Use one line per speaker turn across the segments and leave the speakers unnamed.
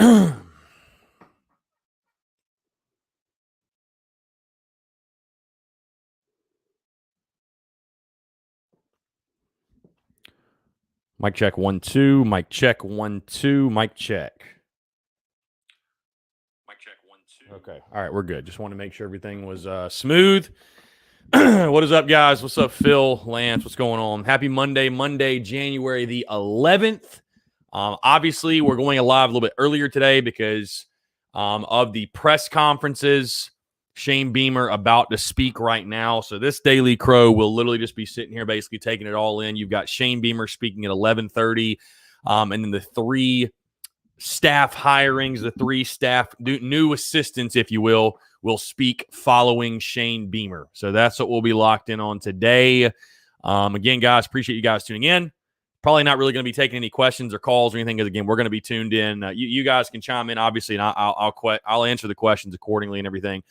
Mic check 1 2. Mic check 1 2. Mic check. Mic check 1 2. Okay. All right, we're good. Just want to make sure everything was smooth. What is up, guys? What's up, Phil, Lance? What's going on? Happy Monday, January the 11th. Obviously, we're going live a little bit earlier today because of the press conferences. Shane Beamer about to speak right now. So this Daily Crow will literally just be sitting here basically taking it all in. You've got Shane Beamer speaking at 11:30, and then the three staff hirings, the three staff new assistants, if you will speak following Shane Beamer. So that's what we'll be locked in on today. Again, guys, appreciate you guys tuning in. Probably not really going to be taking any questions or calls or anything because, again, we're going to be tuned in. You guys can chime in, obviously, and I'll answer the questions accordingly and everything.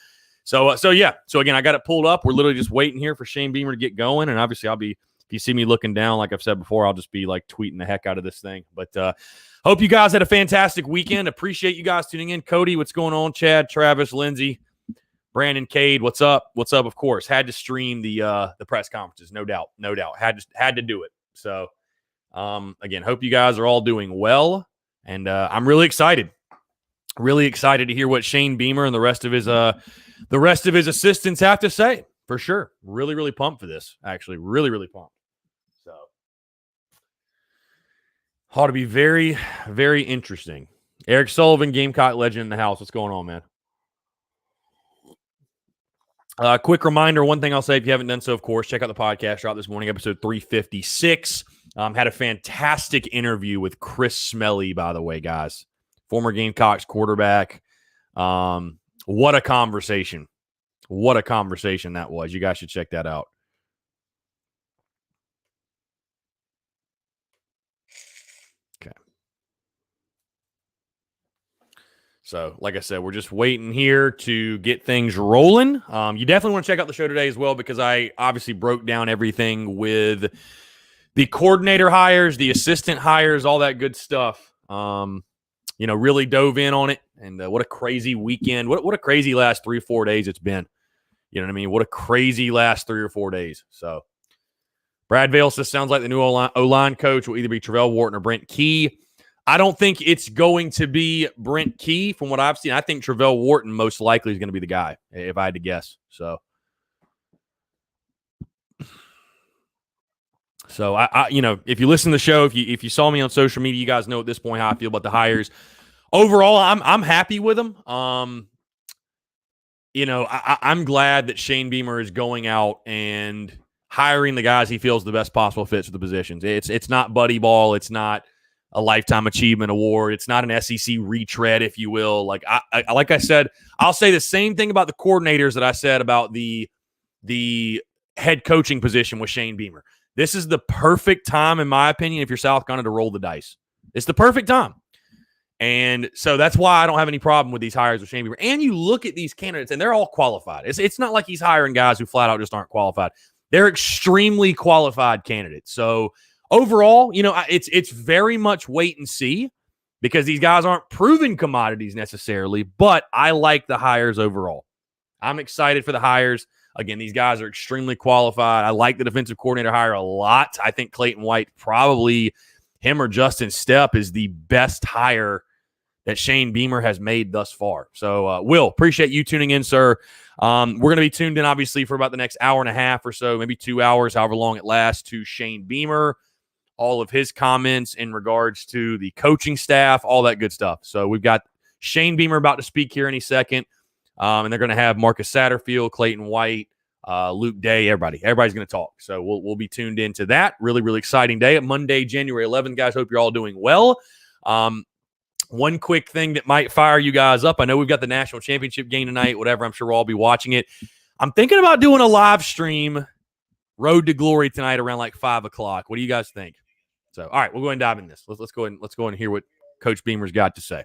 So again, I got it pulled up. We're literally just waiting here for Shane Beamer to get going, and obviously if you see me looking down, like I've said before, I'll just be like tweeting the heck out of this thing. But hope you guys had a fantastic weekend. Appreciate you guys tuning in. Cody, what's going on? Chad, Travis, Lindsay, Brandon, Cade, what's up? What's up? Of course, had to stream the press conferences, no doubt. Had to do it. So again, hope you guys are all doing well, and I'm really excited. Really excited to hear what Shane Beamer and the rest of his assistants have to say, for sure. Really, really pumped for this, actually. Really, really pumped. So, ought to be very, very interesting. Eric Sullivan, Gamecock legend in the house. What's going on, man? Quick reminder, one thing I'll say, if you haven't done so, of course, check out the podcast out this morning, episode 356. Had a fantastic interview with Chris Smelly, by the way, guys. Former Gamecocks quarterback. What a conversation. What a conversation that was. You guys should check that out. Okay. So, like I said, we're just waiting here to get things rolling. You definitely want to check out the show today as well because I obviously broke down everything with the coordinator hires, the assistant hires, all that good stuff. Really dove in on it. And what a crazy weekend. What a crazy last 3 or 4 days it's been. You know what I mean? What a crazy last 3 or 4 days. So, Brad Vale says, sounds like the new O-line coach will either be Travell Wharton or Brent Key. I don't think it's going to be Brent Key from what I've seen. I think Travell Wharton most likely is going to be the guy, if I had to guess. So I if you listen to the show, if you saw me on social media, you guys know at this point how I feel about the hires. Overall, I'm happy with them. I'm glad that Shane Beamer is going out and hiring the guys he feels the best possible fits for the positions. It's not buddy ball. It's not a lifetime achievement award. It's not an SEC retread, if you will. Like I said, I'll say the same thing about the coordinators that I said about the head coaching position with Shane Beamer. This is the perfect time, in my opinion, if you're South Carolina, to roll the dice. It's the perfect time. And so that's why I don't have any problem with these hires with Shane Beamer. And you look at these candidates, and they're all qualified. It's not like he's hiring guys who flat out just aren't qualified. They're extremely qualified candidates. So overall, it's very much wait and see because these guys aren't proven commodities necessarily, but I like the hires overall. I'm excited for the hires. Again, these guys are extremely qualified. I like the defensive coordinator hire a lot. I think Clayton White, probably him or Justin Stepp, is the best hire that Shane Beamer has made thus far. So, Will, appreciate you tuning in, sir. We're going to be tuned in, obviously, for about the next hour and a half or so, maybe 2 hours, however long it lasts, to Shane Beamer, all of his comments in regards to the coaching staff, all that good stuff. So we've got Shane Beamer about to speak here any second, and they're going to have Marcus Saterfield, Clayton White, Luke Day, everybody's going to talk. So we'll be tuned into that. Really, really exciting day. Monday, January 11th, guys. Hope you're all doing well. One quick thing that might fire you guys up. I know we've got the national championship game tonight, whatever. I'm sure we'll all be watching it. I'm thinking about doing a live stream Road to Glory tonight around like 5 o'clock. What do you guys think? So, all right, we'll go ahead and dive in this. Let's go and hear what Coach Beamer's got to say.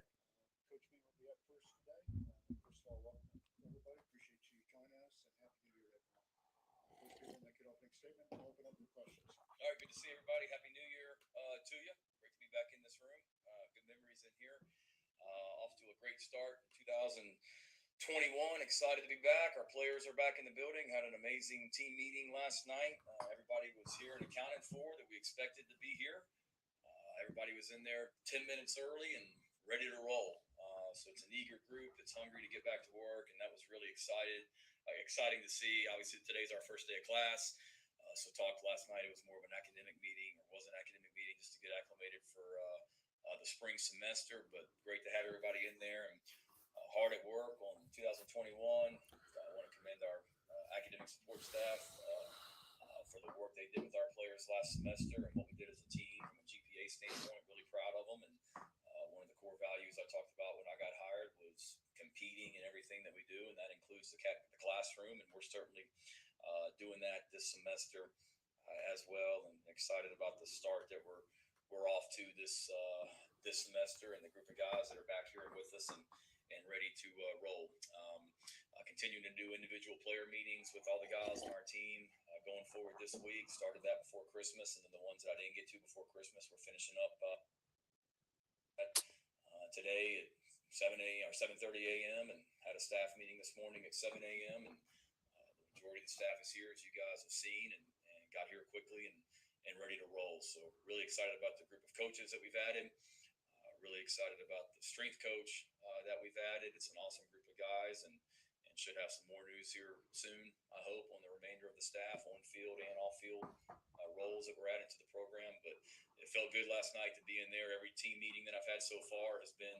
to a great start in 2021. Excited to be back. Our players are back in the building. Had an amazing team meeting last night. Everybody was here and accounted for that we expected to be here. Everybody was in there 10 minutes early and ready to roll. So it's an eager group that's hungry to get back to work, and that was really exciting to see. Obviously, today's our first day of class. So talked last night, it was more of an academic meeting, or was an academic meeting just to get acclimated for the spring semester. But great to have everybody in there and hard at work on 2021. I want to commend our academic support staff for the work they did with our players last semester and what we did as a team from a GPA standpoint. Really proud of them. And one of the core values I talked about when I got hired was competing in everything that we do, and that includes the classroom. And we're certainly doing that this semester as well, and excited about the start that we're off to this semester, and the group of guys that are back here with us and ready to roll. Continuing to do individual player meetings with all the guys on our team going forward this week. Started that before Christmas, and then the ones that I didn't get to before Christmas, we're finishing up today at 7 a.m. or 7:30 a.m. and had a staff meeting this morning at 7 a.m. and the majority of the staff is here, as you guys have seen, and got here quickly and ready to roll. So really excited about the group of coaches that we've added. Really excited about the strength coach that we've added. It's an awesome group of guys, and should have some more news here soon, I hope, on the remainder of the staff, on field and off field roles that we're adding to the program. But it felt good last night to be in there. Every team meeting that I've had so far has been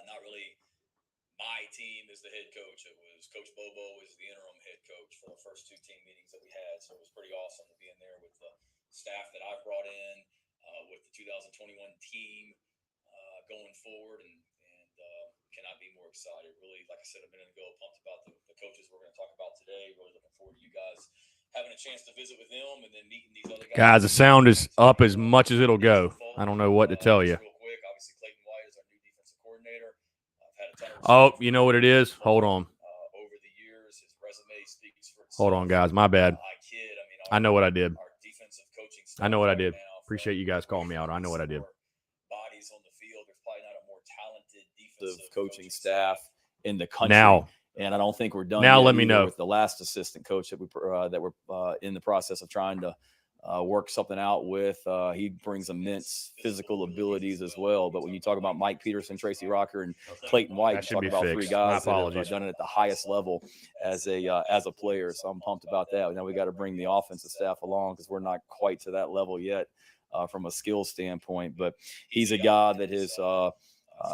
not really my team as the head coach. It was Coach Bobo as the interim head coach for the first two team meetings that we had. So it was pretty awesome to be in there with the staff that I've brought in, with the 2021 team going forward, and cannot be more excited. Really, like I said a minute ago, pumped about the coaches we're going to talk about today. Really looking forward to you guys having a chance to visit with them and then meeting these other
Guys,
guys.
the sound is up as much as it'll go. I don't know what to tell you.
Real quick, obviously Clayton White is our new defensive coordinator. I've had a ton of
Oh, you know what it is? Hold on.
Over the years, his resume speaks for itself.
Hold on, guys. My bad. I know what I did.
Our defensive coaching
I know what I did. Appreciate you guys calling me out. I know what I did.
Bodies on the field. There's probably not a more talented defensive coaching staff in the country.
Now,
and I don't think we're done.
Now let me know
with the last assistant coach that we're in the process of trying to work something out with. He brings immense physical abilities as well. But when you talk about Mike Peterson, Tracy Rocker, and Clayton White, you talk about three guys that have done it at the highest level as a player. So I'm pumped about that. Now we got to bring the offensive staff along because we're not quite to that level yet from a skill standpoint. But he's a guy that has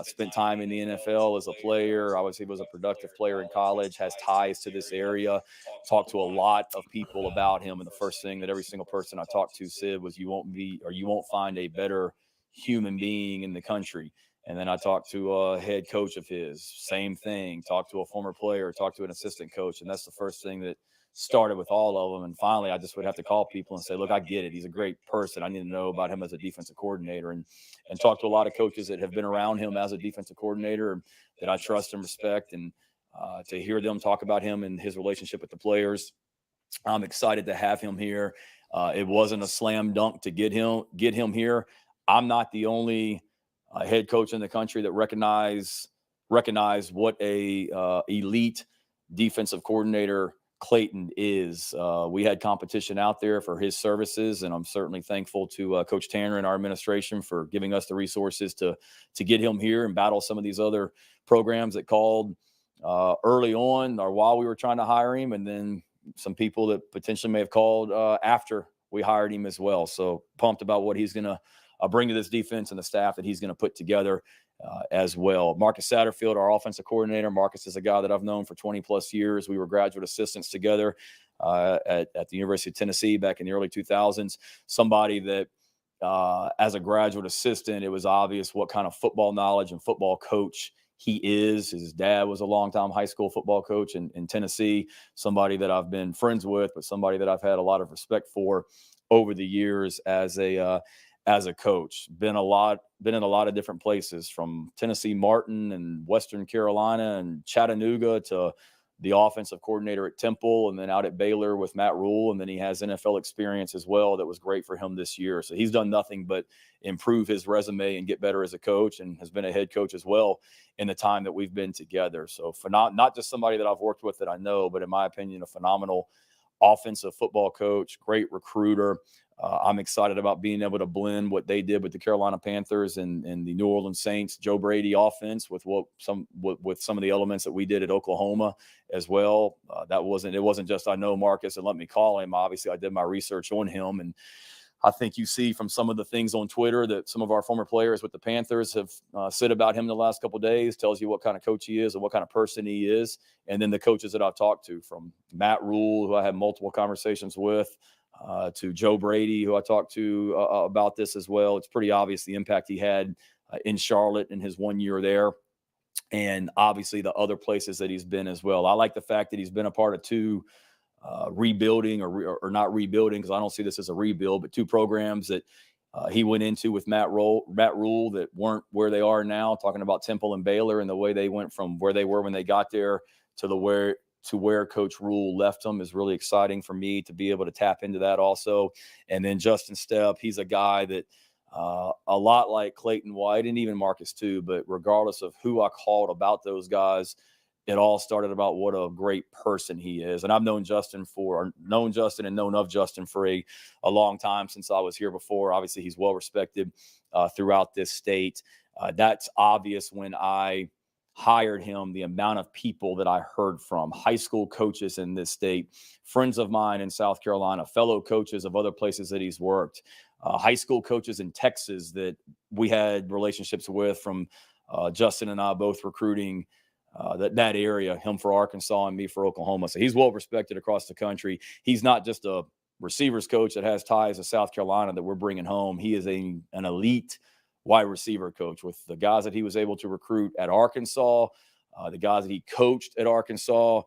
spent time in the NFL as a player. Obviously was a productive player in college, has ties to this area. Talked to a lot of people about him, and the first thing that every single person I talked to said was, you won't find a better human being in the country. And then I talked to a head coach of his, same thing. Talked to a former player, talked to an assistant coach, and that's the first thing that started with all of them. And finally, I just would have to call people and say, look, I get it. He's a great person. I need to know about him as a defensive coordinator, and talk to a lot of coaches that have been around him as a defensive coordinator that I trust and respect, and to hear them talk about him and his relationship with the players. I'm excited to have him here. It wasn't a slam dunk to get him here. I'm not the only head coach in the country that recognize what a elite defensive coordinator Clayton is. We had competition out there for his services, and I'm certainly thankful to Coach Tanner and our administration for giving us the resources to get him here and battle some of these other programs that called early on or while we were trying to hire him, and then some people that potentially may have called after we hired him as well. So pumped about what he's going to bring to this defense and the staff that he's going to put together as well. Marcus Saterfield, our offensive coordinator. Marcus is a guy that I've known for 20 plus years. We were graduate assistants together at the University of Tennessee back in the early 2000s. Somebody that as a graduate assistant, it was obvious what kind of football knowledge and football coach he is. His dad was a longtime high school football coach in Tennessee, somebody that I've been friends with, but somebody that I've had a lot of respect for over the years as a coach. Been in a lot of different places, from Tennessee Martin and Western Carolina and Chattanooga to the offensive coordinator at Temple and then out at Baylor with Matt Rule. And then he has NFL experience as well that was great for him this year. So he's done nothing but improve his resume and get better as a coach, and has been a head coach as well in the time that we've been together. So for not just somebody that I've worked with that I know, but in my opinion, a phenomenal offensive football coach, great recruiter. I'm excited about being able to blend what they did with the Carolina Panthers and the New Orleans Saints, Joe Brady offense with some of the elements that we did at Oklahoma as well. It wasn't just I know Marcus and let me call him. Obviously, I did my research on him, and I think you see from some of the things on Twitter that some of our former players with the Panthers have said about him the last couple of days. Tells you what kind of coach he is and what kind of person he is. And then the coaches that I've talked to, from Matt Rule, who I had multiple conversations with, to Joe Brady, who I talked to about this as well. It's pretty obvious the impact he had in Charlotte in his 1 year there, and obviously the other places that he's been as well. I like the fact that he's been a part of two rebuilding or not rebuilding, because I don't see this as a rebuild, but two programs that he went into with Matt Rule that weren't where they are now, talking about Temple and Baylor and the way they went from where they were when they got there to where Coach Rule left them is really exciting for me to be able to tap into that also. And then Justin Stepp, he's a guy that a lot like Clayton White and even Marcus too, but regardless of who I called about those guys, it all started about what a great person he is. And I've known Justin and known of Justin for a long time, since I was here before. Obviously, he's well respected throughout this state. That's obvious when I hired him, the amount of people that I heard from, high school coaches in this state, friends of mine in South Carolina, fellow coaches of other places that he's worked, high school coaches in Texas that we had relationships with, from Justin and I both recruiting that area, him for Arkansas and me for Oklahoma. So he's well respected across the country. He's not just a receivers coach that has ties to South Carolina that we're bringing home. He is an elite wide receiver coach, with the guys that he was able to recruit at Arkansas, the guys that he coached at Arkansas,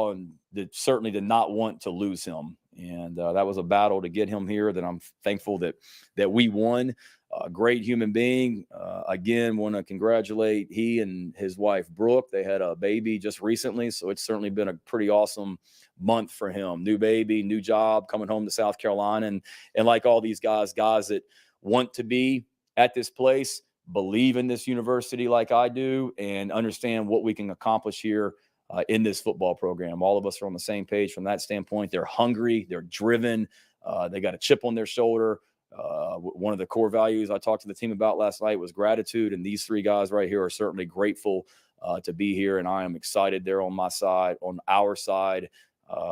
and certainly did not want to lose him. And that was a battle to get him here that I'm thankful that we won. A great human being. Again, want to congratulate he and his wife, Brooke. They had a baby just recently, so it's certainly been a pretty awesome month for him. New baby, new job, coming home to South Carolina. And like all these guys that want to be at this place, believe in this university like I do, and understand what we can accomplish here in this football program. All of us are on the same page from that standpoint. They're hungry. They're driven. They got a chip on their shoulder. One of the core values I talked to the team about last night was gratitude, and these three guys right here are certainly grateful to be here, and I am excited. They're on my side, on our side.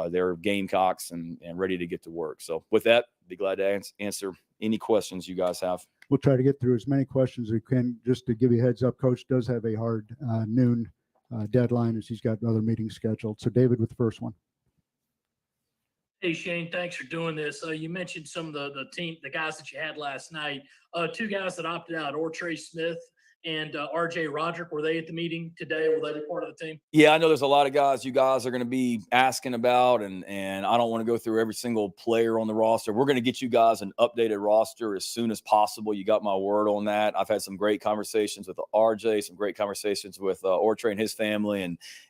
They're Gamecocks and ready to get to work. So with that, be glad to answer any questions you guys have.
We'll try to get through as many questions as we can. Just to give you a heads up, Coach does have a hard noon deadline, as he's got other meetings scheduled. So David with the first one.
Hey, Shane, thanks for doing this. You mentioned some of the guys that you had last night. Two guys that opted out, Ortre Smith and R.J. Roderick. Were they at the meeting today? Were they part of the team?
Yeah, I know there's a lot of guys you guys are going to be asking about, and I don't want to go through every single player on the roster. We're going to get you guys an updated roster as soon as possible. You got my word on that. I've had some great conversations with RJ, some great conversations with Ortre and his family,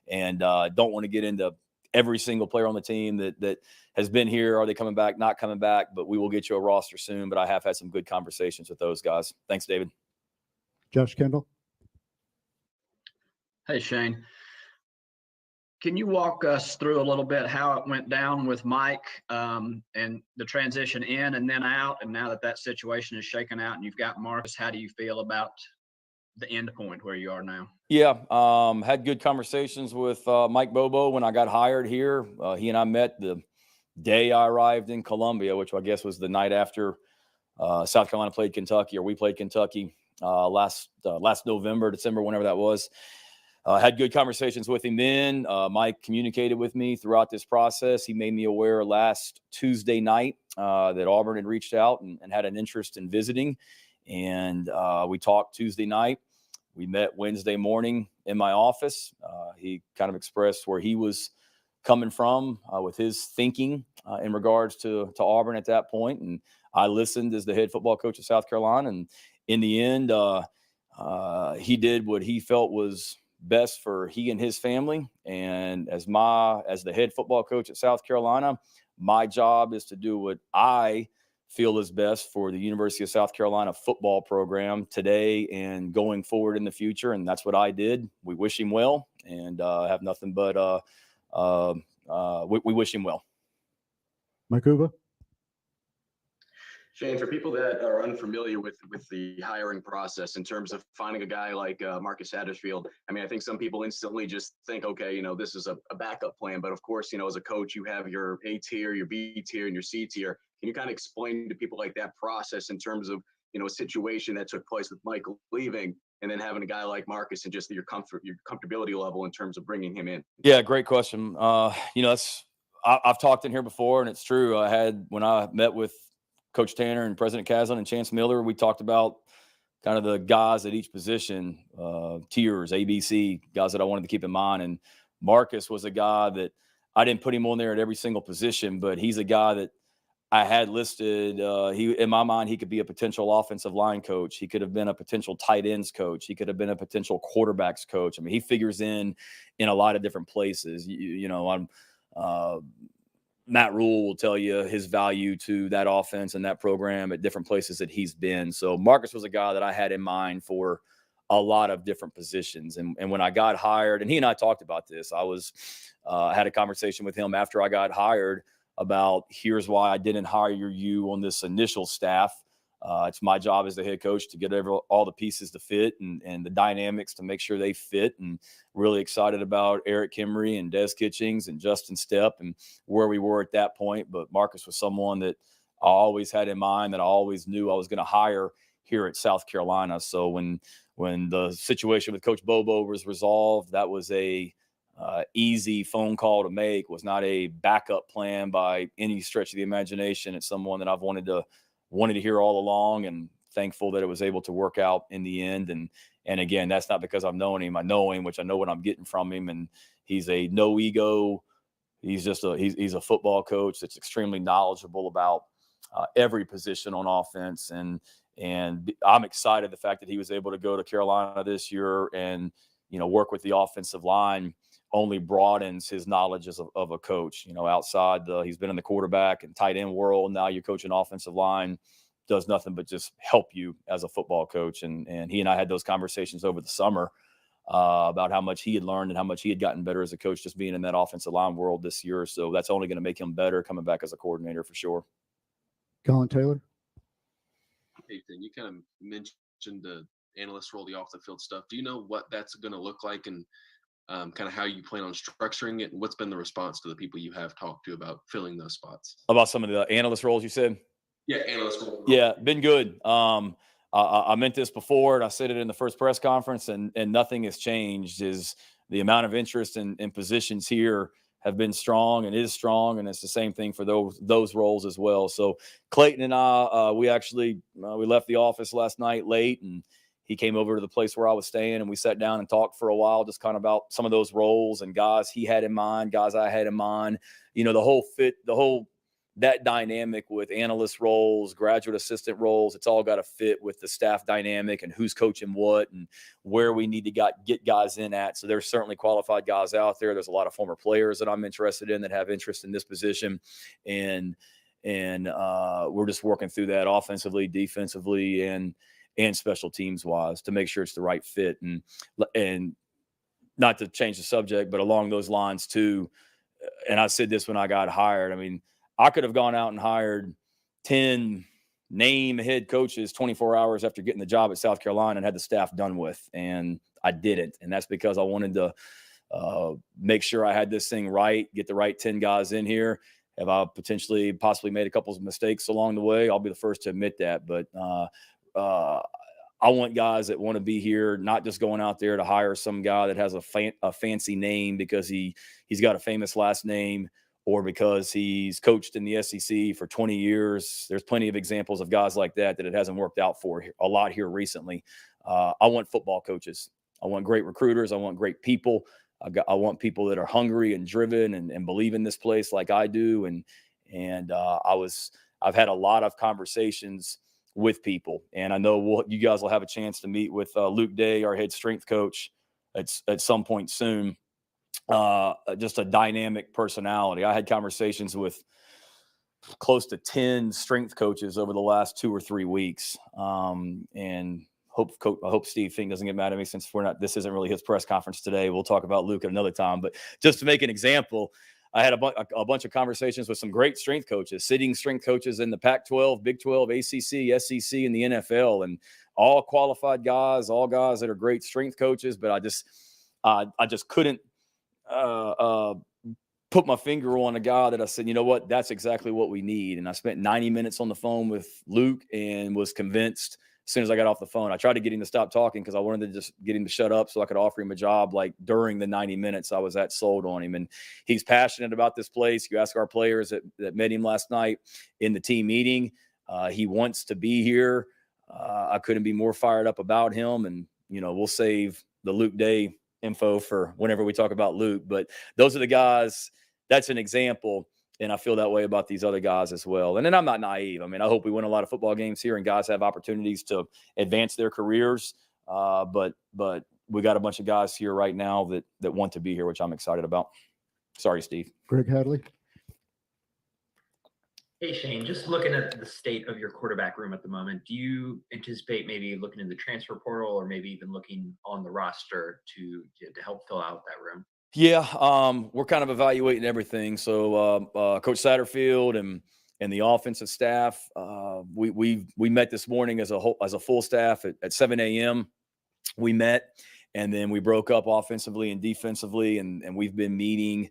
and don't want to get into every single player on the team that has been here. Are they coming back, not coming back? But we will get you a roster soon. But I have had some good conversations with those guys. Thanks, David.
Josh Kendall.
Hey, Shane. Can you walk us through a little bit how it went down with Mike and the transition in and then out? And now that situation is shaken out and you've got Marcus, how do you feel about the end point where you are now?
Yeah, had good conversations with Mike Bobo when I got hired here. He and I met the day I arrived in Columbia, which I guess was the night after South Carolina played Kentucky, or we played Kentucky last November, December, whenever that was. Had good conversations with him then. Mike communicated with me throughout this process. He made me aware last Tuesday night that Auburn had reached out and had an interest in visiting. And we talked Tuesday night. We met Wednesday morning in my office. He kind of expressed where he was coming from with his thinking in regards to Auburn at that point. And I listened as the head football coach of South Carolina. And in the end, he did what he felt was best for he and his family. And as the head football coach at South Carolina, my job is to do what I feel is best for the University of South Carolina football program today and going forward in the future. And that's what I did. We wish him well, and have nothing but we wish him well.
Mike Uva?
Shane, for people that are unfamiliar with the hiring process in terms of finding a guy like Marcus Saterfield, I mean, I think some people instantly just think, okay, you know, this is a backup plan. But of course, you know, as a coach, you have your A tier, your B tier, and your C tier. Can you kind of explain to people like that process in terms of, you know, a situation that took place with Michael leaving and then having a guy like Marcus and just your comfortability level in terms of bringing him in?
Yeah, great question. You know, I've talked in here before, and it's true. When I met with Coach Tanner and President Caslin and Chance Miller, we talked about kind of the guys at each position, tiers, ABC, guys that I wanted to keep in mind. And Marcus was a guy that I didn't put him on there at every single position, but he's a guy that I had listed. In my mind, he could be a potential offensive line coach. He could have been a potential tight ends coach. He could have been a potential quarterbacks coach. I mean, he figures in a lot of different places. You know, Matt Rule will tell you his value to that offense and that program at different places that he's been. So Marcus was a guy that I had in mind for a lot of different positions. And when I got hired, and he and I talked about this, I had a conversation with him after I got hired about, here's why I didn't hire you on this initial staff. It's my job as the head coach to get all the pieces to fit and the dynamics to make sure they fit. And really excited about Eric Kimry and Des Kitchings and Justin Stepp and where we were at that point. But Marcus was someone that I always had in mind, that I always knew I was going to hire here at South Carolina. So when the situation with Coach Bobo was resolved, that was a easy phone call to make. Was not a backup plan by any stretch of the imagination. It's someone that I've wanted to hear all along, and thankful that it was able to work out in the end. And again, that's not because I've known him. I know him, which I know what I'm getting from him. And he's a no ego. He's just he's a football coach that's extremely knowledgeable about every position on offense. And I'm excited the fact that he was able to go to Carolina this year and, you know, work with the offensive line only broadens his knowledge of a coach. You know, outside he's been in the quarterback and tight end world. Now you're coaching offensive line, does nothing but just help you as a football coach. And he and I had those conversations over the summer about how much he had learned and how much he had gotten better as a coach just being in that offensive line world this year. So that's only going to make him better coming back as a coordinator for sure.
Colin Taylor?
Ethan, you kind of mentioned the analyst role, the off the field stuff. Do you know what that's going to look like, and kind of how you plan on structuring it, and what's been the response to the people you have talked to about filling those spots?
About some of the analyst roles you said?
Yeah, analyst role.
Yeah, been good. I meant this before, and I said it in the first press conference, and nothing has changed. Is the amount of interest in positions here have been strong and is strong, and it's the same thing for those roles as well. So Clayton and I, we left the office last night late, and he came over to the place where I was staying, and we sat down and talked for a while, just kind of about some of those roles and guys he had in mind, guys I had in mind. You know, the whole fit, that dynamic with analyst roles, graduate assistant roles, it's all got to fit with the staff dynamic and who's coaching what and where we need to get guys in at. So there's certainly qualified guys out there. There's a lot of former players that I'm interested in that have interest in this position. And we're just working through that offensively, defensively, and special teams wise to make sure it's the right fit. And not to change the subject, but along those lines too. And I said this when I got hired. I mean, I could have gone out and hired 10 name head coaches 24 hours after getting the job at South Carolina and had the staff done with. And I didn't. And that's because I wanted to make sure I had this thing right, get the right 10 guys in here. Have I possibly made a couple of mistakes along the way? I'll be the first to admit that. But I want guys that want to be here, not just going out there to hire some guy that has a fancy name because he's got a famous last name or because he's coached in the SEC for 20 years. There's plenty of examples of guys like that it hasn't worked out for a lot here recently. I want football coaches. I want great recruiters. I want great people. I want people that are hungry and driven and believe in this place like I do. And I've had a lot of conversations with people, and I know you guys will have a chance to meet with Luke Day, our head strength coach, at some point soon. Just a dynamic personality. I had conversations with close to 10 strength coaches over the last 2 or 3 weeks. And I hope Steve Fink doesn't get mad at me, since this isn't really his press conference today. We'll talk about Luke at another time, but just to make an example, I had a bunch of conversations with some great strength coaches, sitting strength coaches in the Pac-12, Big 12, ACC, SEC, and the NFL, and all qualified guys, all guys that are great strength coaches. But I just couldn't put my finger on a guy that I said, you know what, that's exactly what we need. And I spent 90 minutes on the phone with Luke and was convinced as soon as I got off the phone. I tried to get him to stop talking because I wanted to just get him to shut up so I could offer him a job. Like during the 90 minutes, I was that sold on him. And he's passionate about this place. You ask our players that met him last night in the team meeting. He wants to be here. I couldn't be more fired up about him. And, we'll save the Luke Day info for whenever we talk about Luke. But those are the guys. That's an example. And I feel that way about these other guys as well. And then I'm not naive. I mean, I hope we win a lot of football games here and guys have opportunities to advance their careers. But we got a bunch of guys here right now that want to be here, which I'm excited about. Sorry, Steve.
Greg Hadley.
Hey, Shane, just looking at the state of your quarterback room at the moment, do you anticipate maybe looking in the transfer portal or maybe even looking on the roster to help fill out that room?
Yeah, we're kind of evaluating everything. So Coach Saterfield and the offensive staff, we met this morning as a full staff at 7 a.m. We met, and then we broke up offensively and defensively, and we've been meeting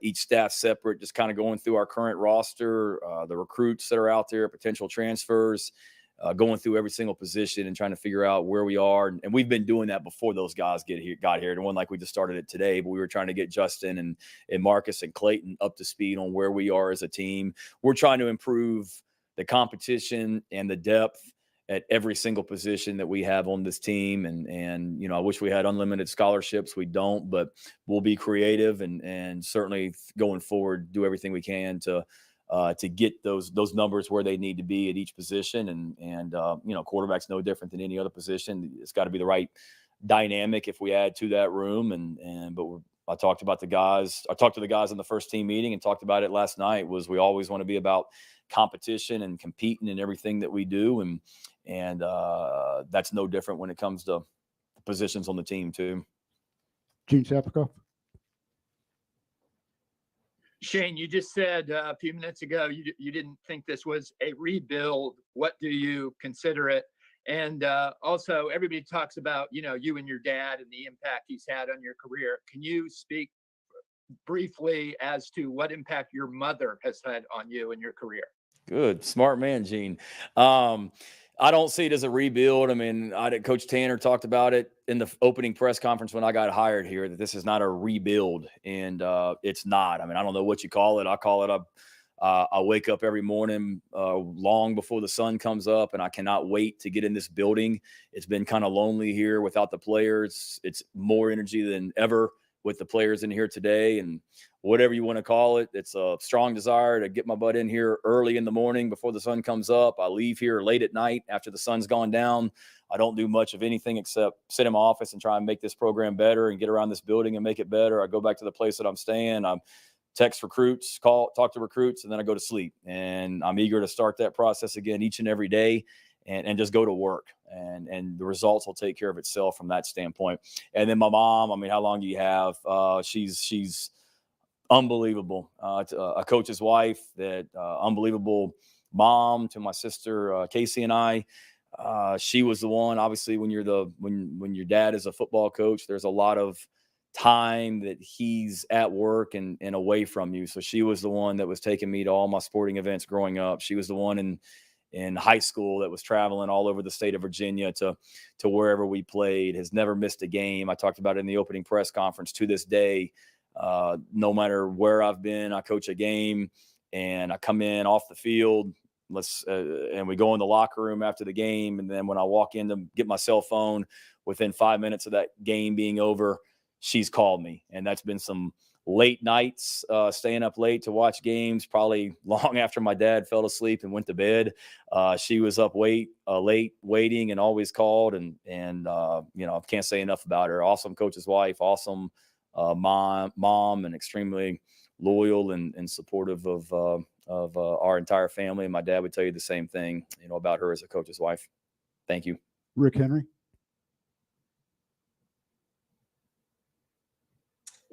each staff separate, just kind of going through our current roster, the recruits that are out there, potential transfers, going through every single position and trying to figure out where we are. And we've been doing that before those guys got here. And one like we just started it today, but we were trying to get Justin and Marcus and Clayton up to speed on where we are as a team. We're trying to improve the competition and the depth at every single position that we have on this team. And I wish we had unlimited scholarships. We don't, but we'll be creative and certainly going forward, do everything we can to get those numbers where they need to be at each position. And quarterback's no different than any other position. It's got to be the right dynamic if we add to that room. I talked to the guys in the first team meeting and talked about it last night. We always want to be about competition and competing in everything that we do. And that's no different when it comes to positions on the team too.
Gene Sapakoff.
Shane, you just said a few minutes ago you didn't think this was a rebuild. What do you consider it? And also, everybody talks about you and your dad and the impact he's had on your career. Can you speak briefly as to what impact your mother has had on you and your career?
Good, smart man, Gene. I don't see it as a rebuild. I mean, Coach Tanner talked about it in the opening press conference when I got hired here, that this is not a rebuild, and it's not. I mean, I don't know what you call it. I call it I wake up every morning long before the sun comes up, and I cannot wait to get in this building. It's been kind of lonely here without the players. It's more energy than ever with the players in here today, and whatever you want to call it, it's a strong desire to get my butt in here early in the morning before the sun comes up. I leave here late at night after the sun's gone down. I don't do much of anything except sit in my office and try and make this program better and get around this building and make it better. I go back to the place that I'm staying. I text recruits, talk to recruits, and then I go to sleep. And I'm eager to start that process again each and every day and just go to work. And the results will take care of itself from that standpoint. And then my mom, I mean, how long do you have? She's unbelievable. A coach's wife, that unbelievable mom to my sister Casey and I. She was the one. Obviously, when your dad is a football coach, there's a lot of time that he's at work and away from you. So she was the one that was taking me to all my sporting events growing up. She was the one in high school that was traveling all over the state of Virginia to wherever we played. Has never missed a game. I talked about it in the opening press conference. To this day, no matter where I've been, I coach a game and I come in off the field. And we go in the locker room after the game. And then when I walk in to get my cell phone, within 5 minutes of that game being over, she's called me. And that's been some late nights, staying up late to watch games, probably long after my dad fell asleep and went to bed. She was up late waiting and always called. And I can't say enough about her. Awesome coach's wife, awesome mom, and extremely loyal and supportive of our entire family. And my dad would tell you the same thing, about her as a coach's wife. Thank you.
Rick Henry.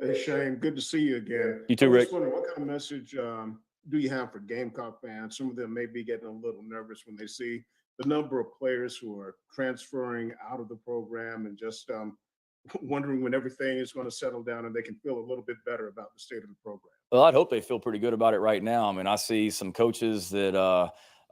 Hey, Shane, good to see you again.
You too,
I was
Rick.
wondering, what kind of message do you have for Gamecock fans? Some of them may be getting a little nervous when they see the number of players who are transferring out of the program, and just wondering when everything is going to settle down and they can feel a little bit better about the state of the program.
Well, I'd hope they feel pretty good about it right now. I mean, I see some coaches that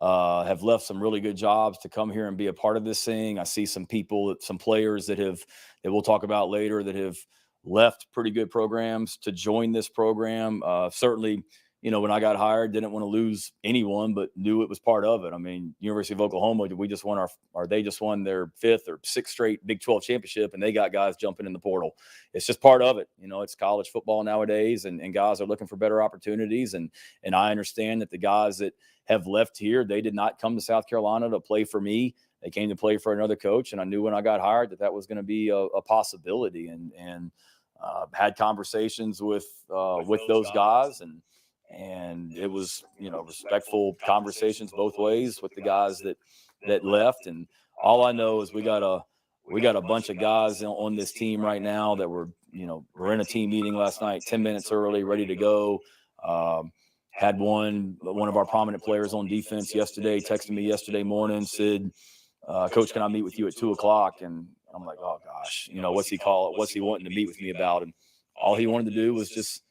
have left some really good jobs to come here and be a part of this thing. I see some players that we'll talk about later, that have left pretty good programs to join this program. Certainly, when I got hired, didn't want to lose anyone, but knew it was part of it. I mean, University of Oklahoma, they just won their 5th or 6th straight Big 12 championship, and they got guys jumping in the portal. It's just part of it. It's college football nowadays, and guys are looking for better opportunities. And I understand that the guys that have left here, they did not come to South Carolina to play for me. They came to play for another coach. And I knew when I got hired that was going to be a possibility, and had conversations with those guys, and it was, respectful conversations both ways with the guys that left. And all I know is we got a bunch of guys on this team right now that we're in a team meeting last night, 10 minutes early, ready to go. Had one of our prominent players on defense yesterday texted me yesterday morning, said, Coach, can I meet with you at 2:00? And I'm like, oh gosh, what's he wanting to meet with me about? And all he wanted to do was just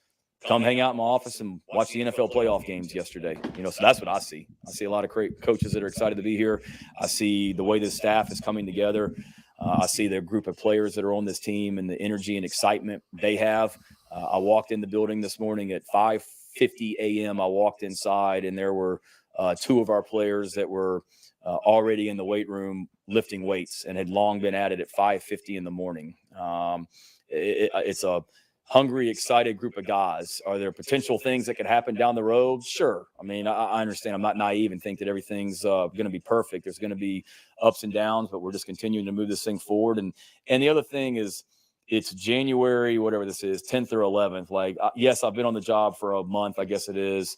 come hang out in my office and watch the NFL playoff games yesterday. So that's what I see. I see a lot of great coaches that are excited to be here. I see the way the staff is coming together. I see the group of players that are on this team and the energy and excitement they have. I walked in the building this morning at 5:50 a.m. I walked inside, and there were 2 of our players that were already in the weight room lifting weights and had long been at it at 5:50 in the morning. It's a hungry, excited group of guys. Are there potential things that could happen down the road? Sure. I mean, I understand. I'm not naive and think that everything's going to be perfect. There's going to be ups and downs, but we're just continuing to move this thing forward. And the other thing is, it's January, whatever this is, 10th or 11th. Like, yes, I've been on the job for a month, I guess it is.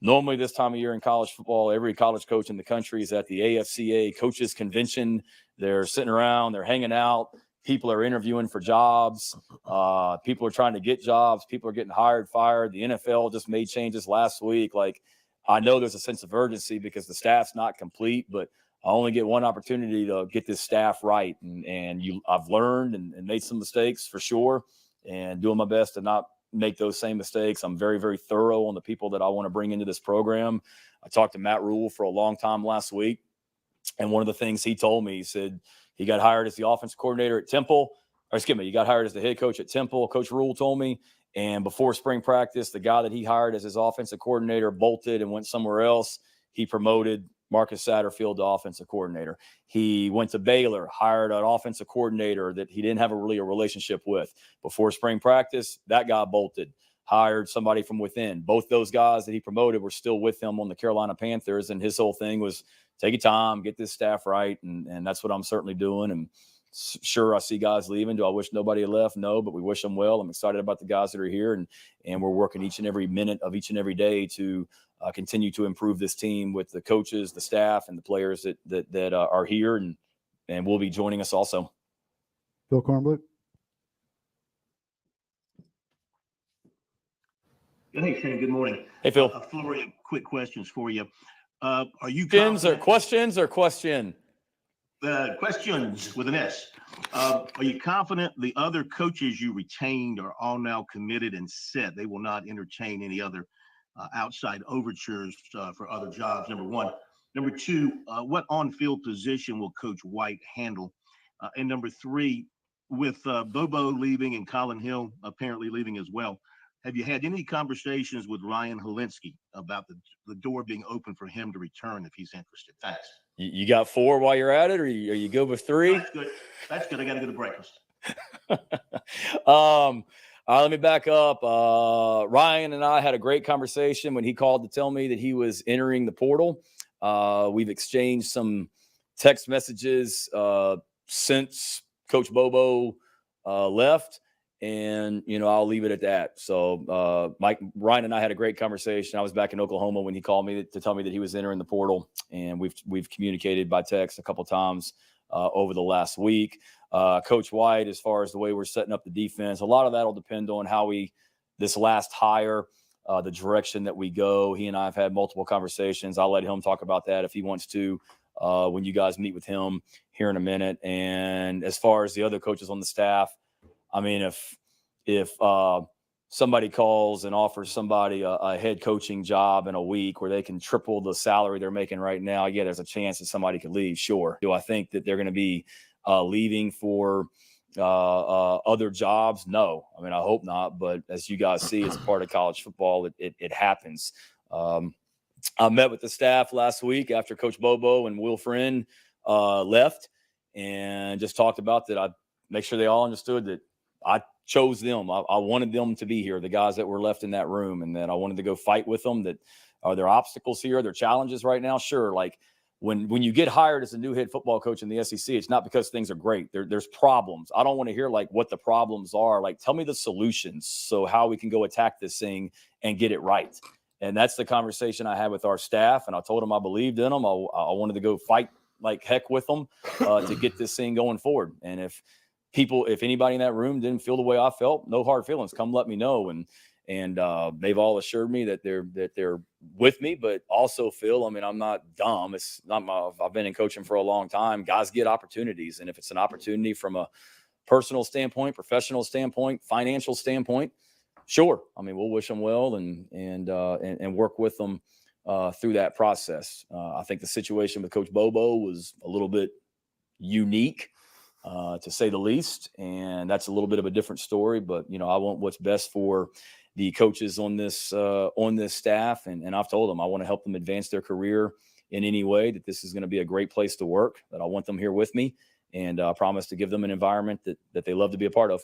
Normally this time of year in college football, every college coach in the country is at the AFCA coaches convention. They're sitting around, they're hanging out. People are interviewing for jobs. People are trying to get jobs. People are getting hired, fired. The NFL just made changes last week. Like, I know there's a sense of urgency because the staff's not complete, but I only get one opportunity to get this staff right. And I've learned and made some mistakes for sure, and doing my best to not make those same mistakes. I'm very, very thorough on the people that I want to bring into this program. I talked to Matt Rule for a long time last week, and one of the things he told me, he said he got hired as the offensive coordinator at Temple. Or excuse me, he got hired as the head coach at Temple. Coach Rule told me, and before spring practice, the guy that he hired as his offensive coordinator bolted and went somewhere else. He promoted Marcus Saterfield to offensive coordinator. He went to Baylor, hired an offensive coordinator that he didn't have a relationship with. Before spring practice, that guy bolted, hired somebody from within. Both those guys that he promoted were still with him on the Carolina Panthers, and his whole thing was take your time, get this staff right, and that's what I'm certainly doing. And sure, I see guys leaving. Do I wish nobody had left? No, but we wish them well. I'm excited about the guys that are here, and we're working each and every minute of each and every day to continue to improve this team with the coaches, the staff, and the players that are here and will be joining us also.
Phil Kornbluth.
Hey, Shane, good morning.
Hey, Phil.
A flurry of quick questions for you. Are you
Questions or question?
Questions with an S. Are you confident the other coaches you retained are all now committed and set? They will not entertain any other outside overtures for other jobs, number one. Number two, what on-field position will Coach White handle? And number three, with Bobo leaving and Colin Hill apparently leaving as well, have you had any conversations with Ryan Helinski about the door being open for him to return if he's interested? Thanks.
You got 4 while you're at it, or are you good with 3?
That's good. That's good. I got to go to breakfast.
Let me back up. Ryan and I had a great conversation when he called to tell me that he was entering the portal. We've exchanged some text messages since Coach Bobo left, and I'll leave it at that. So Ryan and I had a great conversation. I was back in Oklahoma when he called me to tell me that he was entering the portal, and we've communicated by text a couple times over the last week. Coach White, as far as the way we're setting up the defense, a lot of that will depend on how this last hire, the direction that we go. He and I have had multiple conversations. I'll let him talk about that if he wants to when you guys meet with him here in a minute. And as far as the other coaches on the staff, I mean, if somebody calls and offers somebody a head coaching job in a week where they can triple the salary they're making right now, yeah, there's a chance that somebody could leave. Sure. Do I think that they're going to be leaving for other jobs? No. I mean, I hope not. But as you guys see, it's part of college football. It happens. I met with the staff last week after Coach Bobo and Will Friend left, and just talked about that. I make sure they all understood that I chose them. I wanted them to be here, the guys that were left in that room, and that I wanted to go fight with them. That are there obstacles here? Are there challenges right now? Sure. Like when you get hired as a new head football coach in the SEC, it's not because things are great. There's problems. I don't want to hear like what the problems are. Like, tell me the solutions so how we can go attack this thing and get it right. And that's the conversation I had with our staff. And I told them I believed in them. I wanted to go fight like heck with them to get this thing going forward. And if anybody in that room didn't feel the way I felt, no hard feelings, come let me know. And they've all assured me that they're with me, but also feel, I mean, I'm not dumb. It's not I've been in coaching for a long time. Guys get opportunities. And if it's an opportunity from a personal standpoint, professional standpoint, financial standpoint, sure. I mean, we'll wish them well and work with them through that process. I think the situation with Coach Bobo was a little bit unique, to say the least, and that's a little bit of a different story. But I want what's best for the coaches on this staff, and I've told them I want to help them advance their career in any way. That this is going to be a great place to work. That I want them here with me, and I promise to give them an environment that they love to be a part of.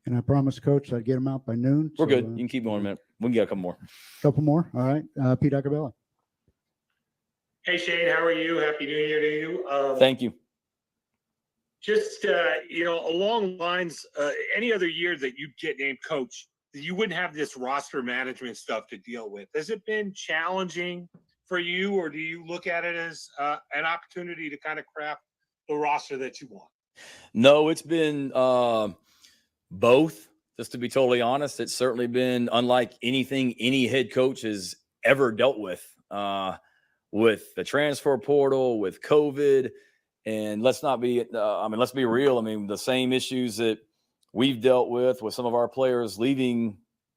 And I promised Coach I'd get them out by noon.
We're good. You can keep going a minute. We can get a couple more.
Couple more. All right. Pete Acabella.
Hey, Shane, how are you? Happy New Year to you.
Thank you.
Just, along lines, any other year that you get named coach, you wouldn't have this roster management stuff to deal with. Has it been challenging for you, or do you look at it as an opportunity to kind of craft the roster that you want?
No, it's been both. Just to be totally honest, it's certainly been unlike anything any head coach has ever dealt with the transfer portal, with COVID. And let's be real. I mean, the same issues that we've dealt with some of our players leaving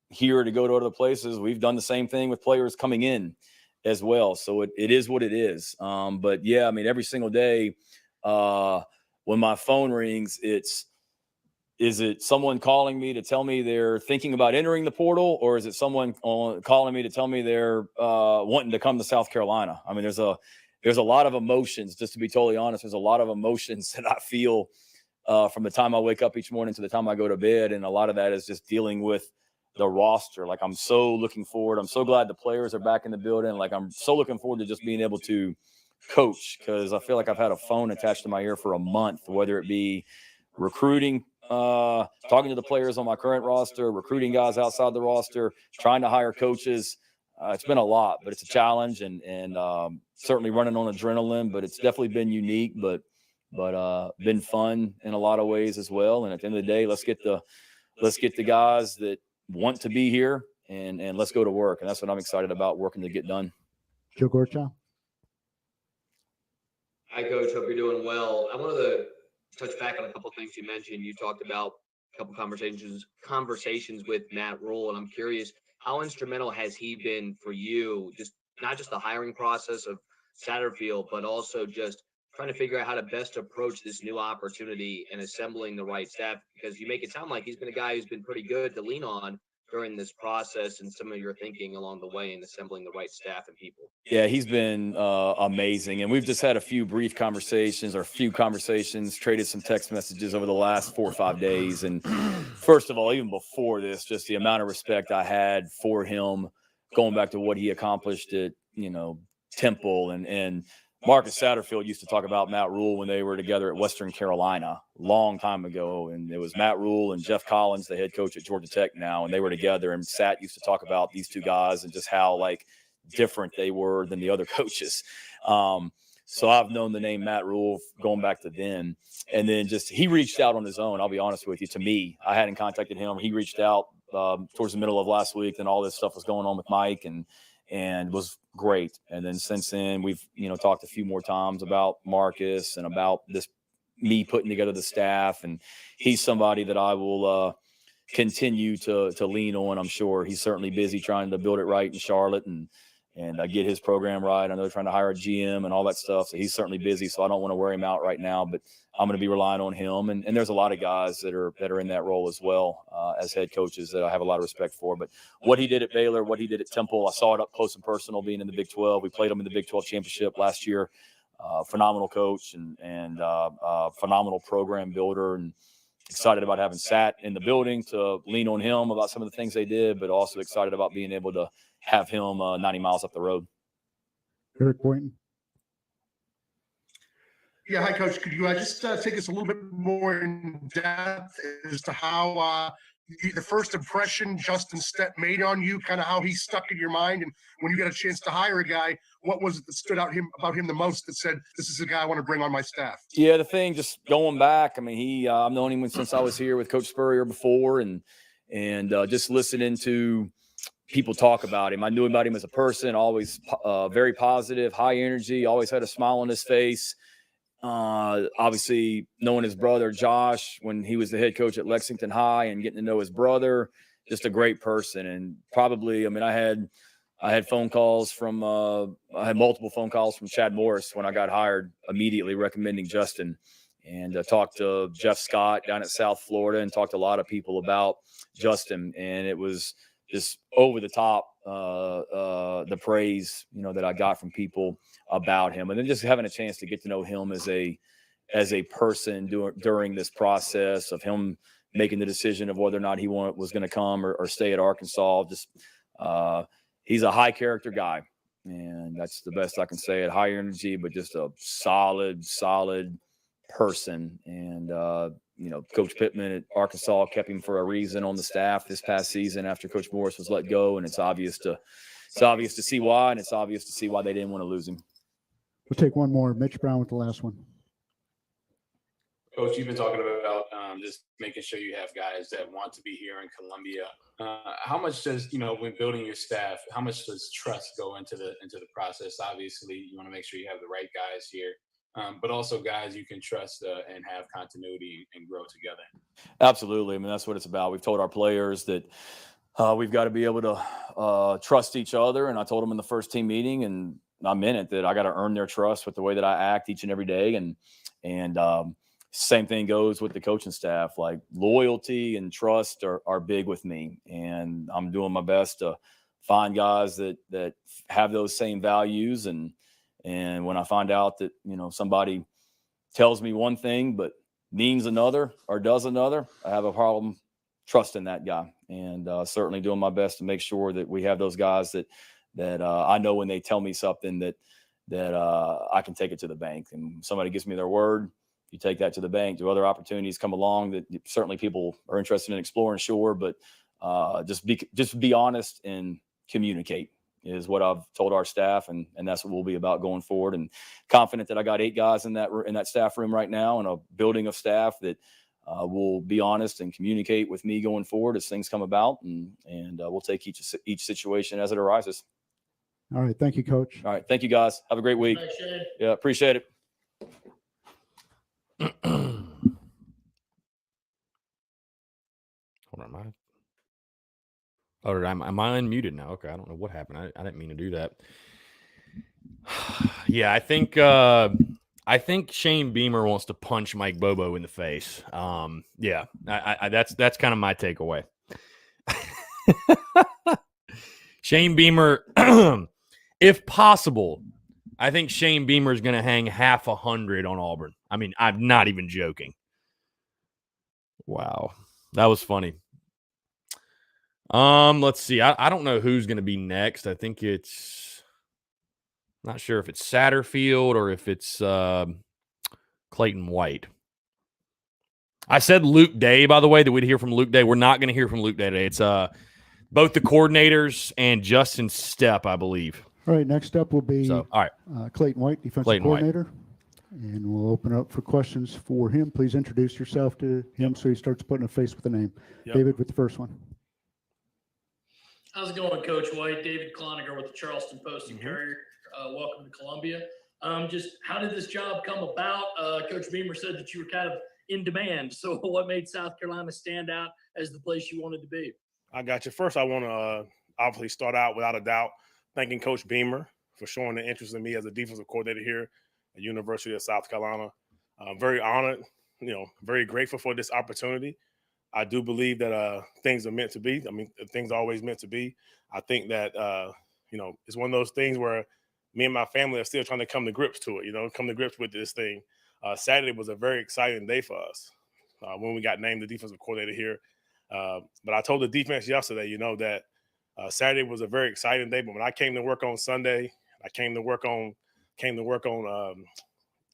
here to go to other places, we've done the same thing with players coming in as well. So it is what it is. But yeah, I mean, every single day when my phone rings, is it someone calling me to tell me they're thinking about entering the portal, or is it someone calling me to tell me they're wanting to come to South Carolina? I mean, there's a lot of emotions, just to be totally honest. There's a lot of emotions that I feel from the time I wake up each morning to the time I go to bed. And a lot of that is just dealing with the roster. Like, I'm so looking forward. I'm so glad the players are back in the building. Like, I'm so looking forward to just being able to coach, because I feel like I've had a phone attached to my ear for a month, whether it be recruiting, talking to the players on my current roster, recruiting guys outside the roster, trying to hire coaches. It's been a lot, but it's a challenge, and certainly running on adrenaline, but it's definitely been unique, but been fun in a lot of ways as well. And at the end of the day, let's get the guys that want to be here and let's go to work. And that's what I'm excited about, working to get done.
Joe Gorchow.
Hi, Coach. Hope you're doing well. I wanted to touch back on a couple of things you mentioned. You talked about a couple conversations with Matt Rule, and I'm curious, how instrumental has he been for you, just not just the hiring process of Saterfield, but also just trying to figure out how to best approach this new opportunity and assembling the right staff? Because you make it sound like he's been a guy who's been pretty good to lean on during this process and some of your thinking along the way in assembling the right staff and people?
Yeah, he's been amazing. And we've just had a few brief conversations traded some text messages over the last 4 or 5 days. And first of all, even before this, just the amount of respect I had for him, going back to what he accomplished at, Temple. And Marcus Saterfield used to talk about Matt Rule when they were together at Western Carolina a long time ago. And it was Matt Rule and Jeff Collins, the head coach at Georgia Tech now, and they were together. And Sat used to talk about these two guys and just how, like, different they were than the other coaches. So I've known the name Matt Rule going back to then. And then just he reached out on his own. I'll be honest with you. To me, I hadn't contacted him. He reached out towards the middle of last week, and all this stuff was going on with Mike, and was great. And then since then, we've talked a few more times about Marcus and about me putting together the staff. And he's somebody that I will continue to lean on. I'm sure he's certainly busy trying to build it right in Charlotte and get his program right. I know they're trying to hire a GM and all that stuff. So he's certainly busy. So I don't want to wear him out right now, but I'm going to be relying on him. And there's a lot of guys that are in that role as well as head coaches that I have a lot of respect for. But what he did at Baylor, what he did at Temple, I saw it up close and personal being in the Big 12. We played him in the Big 12 championship last year. Phenomenal coach and phenomenal program builder, and excited about having Sat in the building to lean on him about some of the things they did, but also excited about being able to have him 90 miles up the road.
Eric Boynton.
Yeah, hi, Coach. Could you just take us a little bit more in depth as to how the first impression Justin Stepp made on you, kind of how he stuck in your mind, and when you got a chance to hire a guy, what was it that stood out about him the most that said, this is a guy I want to bring on my staff?
Yeah, the thing, just going back, I mean, I've known him since I was here with Coach Spurrier before, and just listening to people talk about him. I knew about him as a person, always very positive, high energy, always had a smile on his face. Obviously knowing his brother Josh when he was the head coach at Lexington High and getting to know his brother, just a great person. And probably, I mean, I had phone calls from I had multiple phone calls from Chad Morris when I got hired, immediately recommending Justin, and talked to Jeff Scott down at South Florida and talked to a lot of people about Justin. And it was just over the top, the praise, that I got from people about him. And then just having a chance to get to know him as a person during this process of him making the decision of whether or not he was going to come or stay at Arkansas. Just he's a high character guy, and that's the best I can say. At high energy, but just a solid person. And Coach Pittman at Arkansas kept him for a reason on the staff this past season after Coach Morris was let go, and it's obvious to see why, and it's obvious to see why they didn't want to lose him.
We'll take one more. Mitch Brown with the last one.
Coach, you've been talking about just making sure you have guys that want to be here in Columbia. How much does, when building your staff, how much does trust go into the process? Obviously, you want to make sure you have the right guys here, but also guys you can trust and have continuity and grow together.
Absolutely. I mean, that's what it's about. We've told our players that we've got to be able to trust each other. And I told them in the first team meeting, and I meant it, that I got to earn their trust with the way that I act each and every day. And same thing goes with the coaching staff. Like, loyalty and trust are big with me. And I'm doing my best to find guys that have those same values. And when I find out that, somebody tells me one thing but means another or does another, I have a problem trusting that guy. And certainly doing my best to make sure that we have those guys that I know when they tell me something that I can take it to the bank. And somebody gives me their word, you take that to the bank. Do other opportunities come along that certainly people are interested in exploring? Sure. But just be honest and communicate is what I've told our staff. And that's what we'll be about going forward. And confident that I got 8 guys in that staff room right now, and a building of staff that will be honest and communicate with me going forward as things come about. And we'll take each situation as it arises.
All right. Thank you, Coach.
All right. Thank you, guys. Have a great week. Yeah. Appreciate it.
Hold on, am I unmuted now? Okay, I don't know what happened. I didn't mean to do that. Yeah, I think Shane Beamer wants to punch Mike Bobo in the face. Yeah, that's kind of my takeaway. Shane Beamer, if possible, I think Shane Beamer is going to hang half 100 on Auburn. I mean, I'm not even joking. Wow. That was funny. Let's see. I don't know who's going to be next. I think it's not sure if it's Saterfield or if it's Clayton White. I said Luke Day, by the way, that we'd hear from Luke Day. We're not going to hear from Luke Day today. It's both the coordinators and Justin Stepp, I believe.
All right, next up will be
So, all right.
Clayton White, defensive
Clayton White.
coordinator. And we'll open up for questions for him. Please introduce yourself to him so he starts putting a face with a name.
Yep.
David with the first one.
How's it going, Coach White? David Cloninger with the Charleston Post and Courier. Welcome to Columbia. Just how did this job come about? Coach Beamer said that you were kind of in demand. So what made South Carolina stand out as the place you wanted to be?
I got you. First, I want to obviously start out without a doubt thanking Coach Beamer for showing the interest in me as a defensive coordinator here at University of South Carolina. I'm very honored, very grateful for this opportunity. I do believe that things are meant to be. I mean, things are always meant to be. I think that, it's one of those things where me and my family are still trying to come to grips to it, come to grips with this thing. Saturday was a very exciting day for us when we got named the defensive coordinator here. But I told the defense yesterday, that Saturday was a very exciting day. But when I came to work on Sunday, I came to work on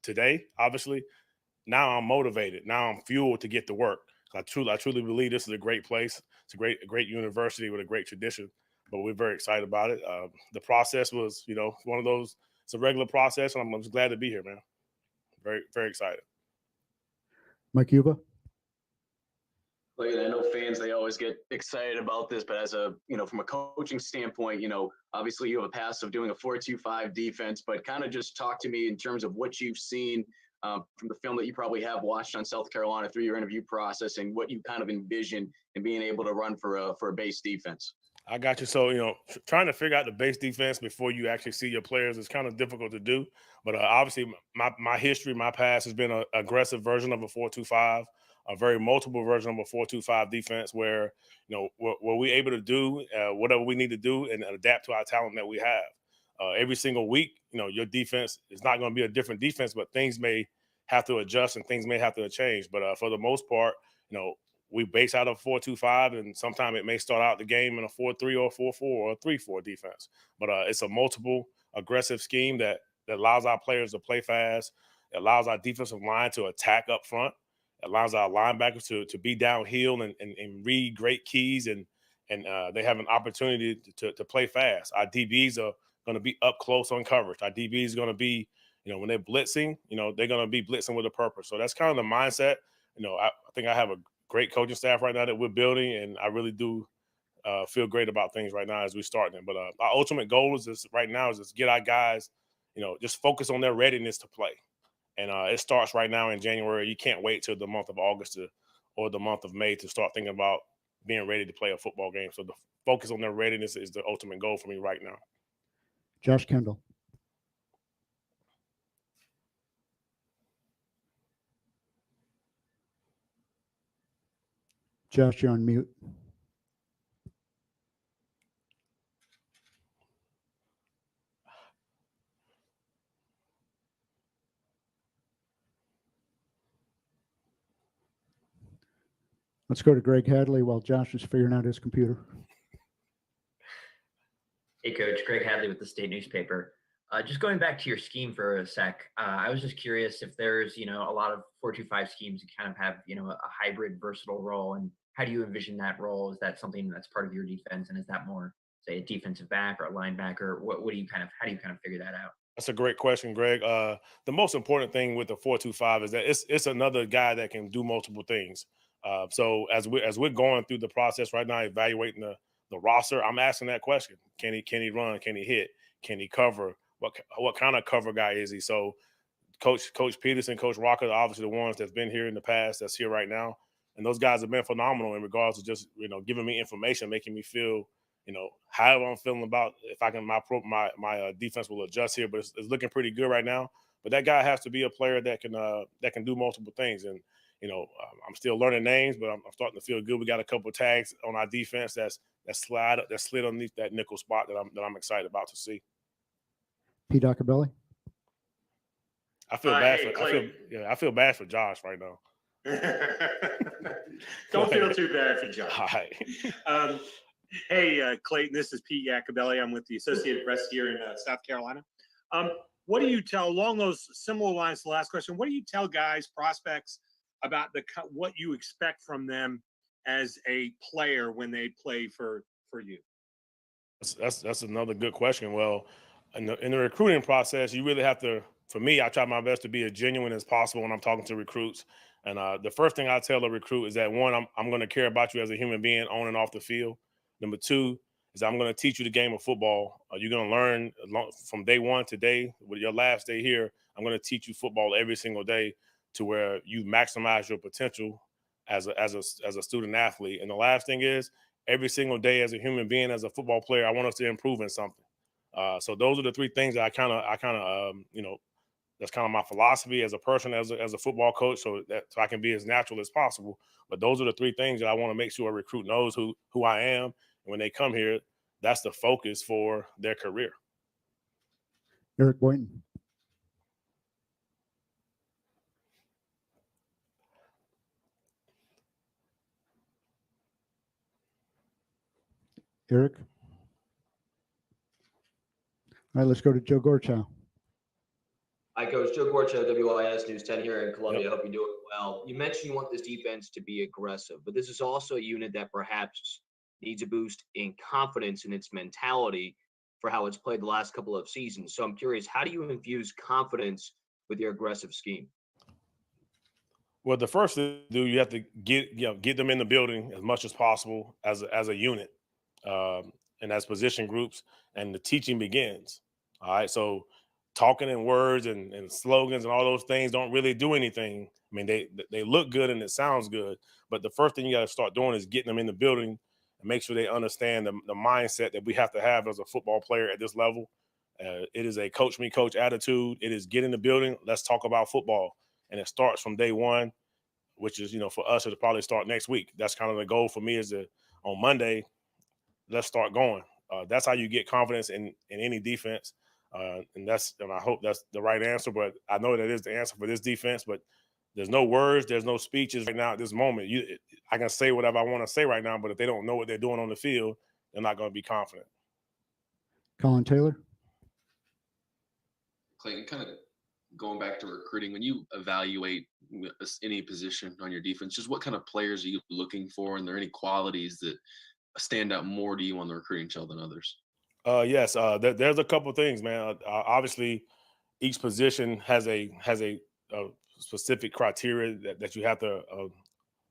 today, obviously. Now I'm motivated. Now I'm fueled to get to work. I truly believe this is a great place. It's a great university with a great tradition. But we're very excited about it. The process was, one of those. It's a regular process, and I'm just glad to be here, man. Very, very excited.
Mike Yuba.
Like, I know fans, they always get excited about this, but as from a coaching standpoint, obviously you have a past of doing a 4-2-5 defense, but kind of just talk to me in terms of what you've seen from the film that you probably have watched on South Carolina through your interview process and what you kind of envision in being able to run for a base defense.
I got you. So, trying to figure out the base defense before you actually see your players is kind of difficult to do. But obviously, my history, my past has been an aggressive version of a 4-2-5, a very multiple version of a 4-2-5 defense where, what we're able to do, whatever we need to do and adapt to our talent that we have. Every single week, your defense is not going to be a different defense, but things may have to adjust and things may have to change. But for the most part, we base out of 4-2-5, and sometimes it may start out the game in a 4-3 or 4-4 or a 3-4 defense. But it's a multiple aggressive scheme that allows our players to play fast. It allows our defensive line to attack up front. It allows our linebackers to be downhill and read great keys, and they have an opportunity to play fast. Our DBs are going to be up close on coverage. Our DBs are going to be, when they're blitzing, they're going to be blitzing with a purpose. So that's kind of the mindset. I think I have a great coaching staff right now that we're building, and I really do feel great about things right now as we start them. But our ultimate goal is right now is just get our guys, just focus on their readiness to play. And it starts right now in January. You can't wait till the month of August or the month of May to start thinking about being ready to play a football game. So the focus on their readiness is the ultimate goal for me right now.
Josh Kendall. Josh, you're on mute. Let's go to Greg Hadley while Josh is figuring out his computer.
Hey, Coach. Greg Hadley with the State Newspaper. Just going back to your scheme for a sec, I was just curious if there's, a lot of 4-2-5 schemes that kind of have, a hybrid versatile role, and how do you envision that role? Is that something that's part of your defense, and is that more, say, a defensive back or a linebacker? How do you kind of figure that out?
That's a great question, Greg. The most important thing with the 4-2-5 is that it's another guy that can do multiple things. So as we're going through the process right now, evaluating the roster, I'm asking that question: Can he run? Can he hit? Can he cover? What kind of cover guy is he? So Coach Peterson, Coach Rocker are obviously the ones that's been here in the past, that's here right now, and those guys have been phenomenal in regards to just giving me information, making me feel however I'm feeling about if I can my defense will adjust here, but it's looking pretty good right now. But that guy has to be a player that can do multiple things, and I'm still learning names, but I'm starting to feel good. We got a couple of tags on our defense that's that slid underneath that nickel spot that I'm excited about to see.
Pete Acabelli.
I feel bad
hey,
for I feel bad for Josh right now.
Don't feel too bad for John.
All right.
Hey, Clayton, this is Pete Acabelli. I'm with the Associated Press here in South Carolina. What do you tell, along those similar lines to the last question, what do you tell guys, prospects, about what you expect from them as a player when they play for you?
That's another good question. Well, in the recruiting process, you really have to, for me, I try my best to be as genuine as possible when I'm talking to recruits. And the first thing I tell a recruit is that, one, I'm going to care about you as a human being on and off the field. Number two is I'm going to teach you the game of football. You're going to learn from day one to day, with your last day here. I'm going to teach you football every single day to where you maximize your potential as a student athlete. And the last thing is, every single day as a human being, as a football player, I want us to improve in something. So those are the three things that I kind of that's kind of my philosophy as a person, as a football coach, so I can be as natural as possible. But those are the three things that I want to make sure a recruit knows who I am. And when they come here, that's the focus for their career.
Eric Boynton. Eric. All right, let's go to Joe Gorchow.
Hi, Coach. Joe Gorcha, WIS News 10 here in Columbia.
Yep.
Hope you're doing well. You mentioned you want this defense to be aggressive, but this is also a unit that perhaps needs a boost in confidence in its mentality for how it's played the last couple of seasons. So I'm curious, how do you infuse confidence with your aggressive scheme?
Well, the first thing to do, you have to get them in the building as much as possible as a unit, and as position groups, and the teaching begins. All right, so talking in words and slogans and all those things don't really do anything. I mean, they look good and it sounds good, but the first thing you got to start doing is getting them in the building and make sure they understand the mindset that we have to have as a football player at this level. It is a coach me coach attitude. It is get in the building. Let's talk about football. And it starts from day one, which is, for us, it'll probably start next week. That's kind of the goal for me, is on Monday, let's start going. That's how you get confidence in any defense. And I hope that's the right answer, but I know that is the answer for this defense. But there's no words, there's no speeches right now at this moment. I can say whatever I want to say right now, but if they don't know what they're doing on the field, they're not going to be confident.
Colin Taylor.
Clayton, kind of going back to recruiting, when you evaluate any position on your defense, just what kind of players are you looking for? And are there any qualities that stand out more to you on the recruiting trail than others?
Yes, there's a couple things, man. Obviously, each position has a specific criteria that you have to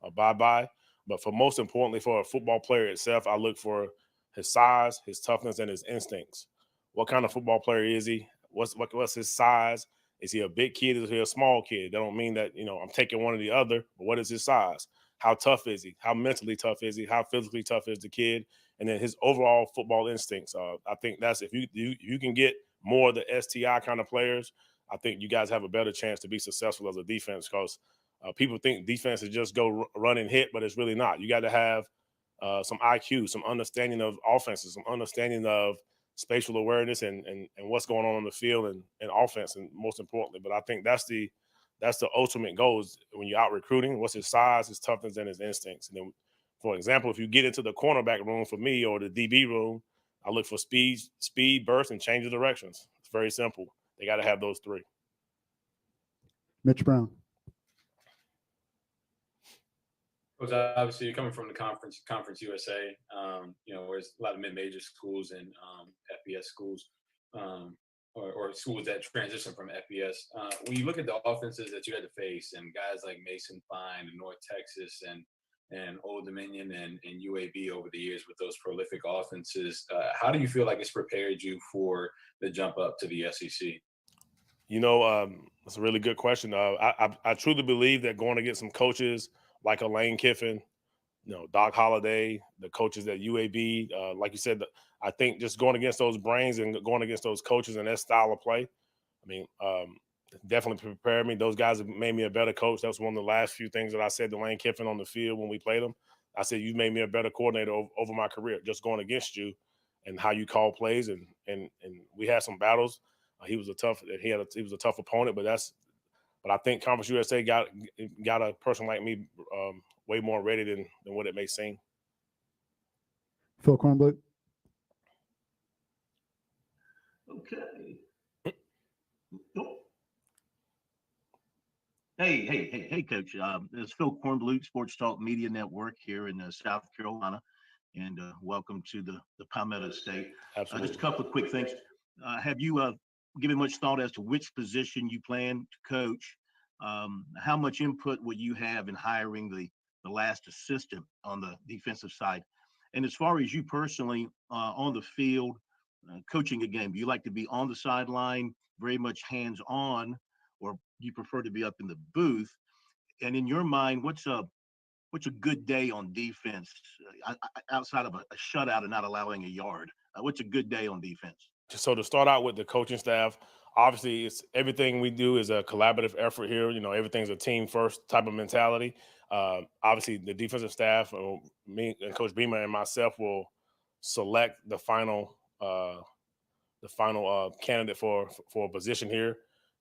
abide by. But most importantly, for a football player itself, I look for his size, his toughness, and his instincts. What kind of football player is he? What's his size? Is he a big kid? Is he a small kid? That don't mean that I'm taking one or the other. But what is his size? How tough is he? How mentally tough is he? How physically tough is the kid? And then his overall football instincts. I think that's, if you can get more of the STI kind of players, I think you guys have a better chance to be successful as a defense, because people think defense is just go run and hit, but it's really not. You got to have some IQ, some understanding of offenses, some understanding of spatial awareness and what's going on the field and offense, and most importantly. But I think that's the ultimate goal, is when you're out recruiting, what's his size, his toughness, and his instincts. And then, for example, if you get into the cornerback room for me, or the DB room, I look for speed, burst, and change of directions. It's very simple. They got to have those three.
Mitch Brown.
Coach, obviously, you're coming from the Conference USA, where there's a lot of mid-major schools and FBS schools, or schools that transition from FBS. When you look at the offenses that you had to face, and guys like Mason Fine and North Texas and Old Dominion and UAB over the years with those prolific offenses, how do you feel like it's prepared you for the jump up to the SEC?
That's a really good question. I truly believe that going against some coaches like a Lane Kiffin, Doc Holliday, the coaches at UAB, like you said, I think just going against those brains and going against those coaches and their style of play, definitely prepared me. Those guys have made me a better coach. That was one of the last few things that I said to Lane Kiffin on the field when we played him. I said, you made me a better coordinator over my career, just going against you and how you call plays. And we had some battles. He was a tough opponent, but I think Conference USA got a person like me way more ready than what it may seem.
Phil Kornbluth.
Okay. Hey, Coach. It's Phil Kornbluth, Sports Talk Media Network here in South Carolina, and welcome to the Palmetto State.
Absolutely.
Just a couple of quick things. Have you given much thought as to which position you plan to coach? How much input will you have in hiring the last assistant on the defensive side? And as far as you personally on the field, coaching a game, do you like to be on the sideline, very much hands-on, or do you prefer to be up in the booth? And in your mind, what's a good day on defense outside of a shutout and not allowing a yard? What's a good day on defense?
So to start out with the coaching staff, obviously it's everything we do is a collaborative effort here. Everything's a team first type of mentality. Obviously the defensive staff, me and Coach Beamer and myself will select the final candidate for a position here.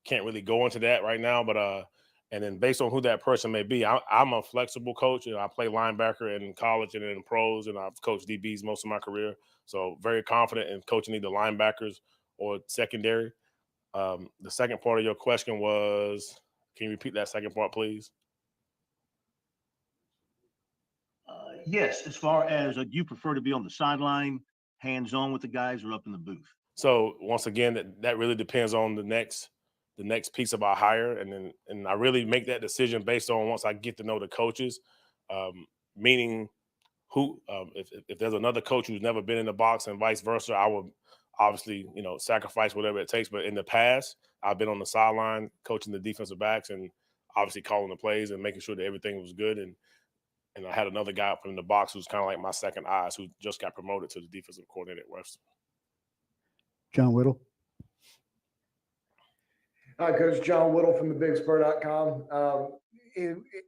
Can't really go into that right now, but and then based on who that person may be, I'm a flexible coach. I play linebacker in college and in pros, and I've coached DBs most of my career. So very confident in coaching either linebackers or secondary. The second part of your question was, can you repeat that second part, please?
Yes, as far as do you prefer to be on the sideline, hands-on with the guys, or up in the booth?
So once again, that really depends on the next piece of our hire, and I really make that decision based on once I get to know the coaches, meaning who if there's another coach who's never been in the box and vice versa, I would obviously sacrifice whatever it takes. But in the past, I've been on the sideline coaching the defensive backs and obviously calling the plays and making sure that everything was good. And I had another guy up in the box who's kind of like my second eyes, who just got promoted to the defensive coordinator at Western.
John Whittle.
Hi, Coach. John Whittle from thebigspur.com.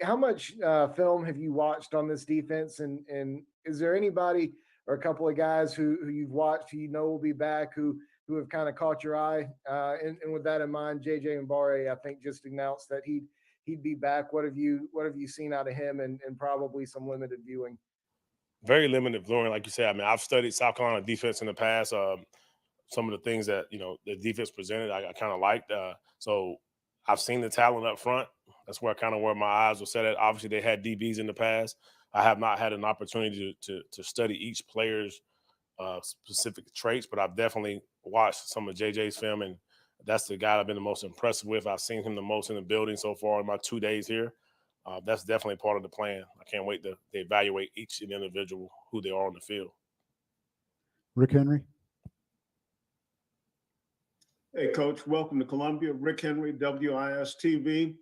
How much film have you watched on this defense? And is there anybody or a couple of guys who you've watched who will be back who have kind of caught your eye? And with that in mind, JJ Mbare, I think, just announced that he'd be back. What have you seen out of him and probably some limited viewing?
Very limited viewing, like you said. I mean, I've studied South Carolina defense in the past. Some of the things that the defense presented, I kind of liked. So I've seen the talent up front. That's where my eyes were set at. Obviously, they had DBs in the past. I have not had an opportunity to study each player's specific traits, but I've definitely watched some of JJ's film, and that's the guy I've been the most impressed with. I've seen him the most in the building so far in my 2 days here. That's definitely part of the plan. I can't wait to evaluate each individual, who they are on the field.
Rick Henry.
Hey, Coach, welcome to Columbia. Rick Henry, WIS-TV.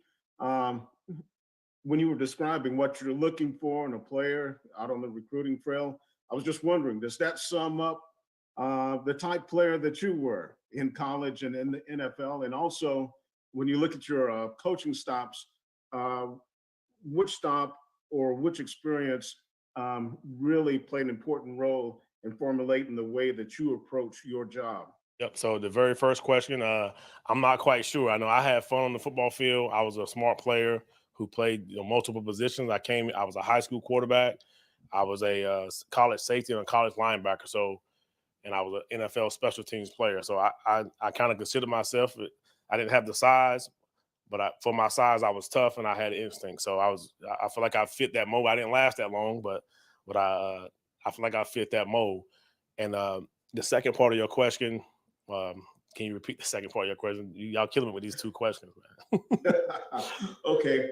When you were describing what you're looking for in a player out on the recruiting trail, I was just wondering, does that sum up the type player that you were in college and in the NFL? And also, when you look at your coaching stops, which stop or which experience really played an important role in formulating the way that you approach your job?
Yep. So the very first question, I'm not quite sure. I know I had fun on the football field. I was a smart player who played multiple positions. I was a high school quarterback. I was a college safety and a college linebacker. And I was an NFL special teams player. So I kind of consider myself. I didn't have the size, but for my size, I was tough and I had instinct. So I feel like I fit that mold. I didn't last that long, but I feel like I fit that mold. And the second part of your question. Can you repeat the second part of your question? Y'all killing me with these two questions, man.
Okay.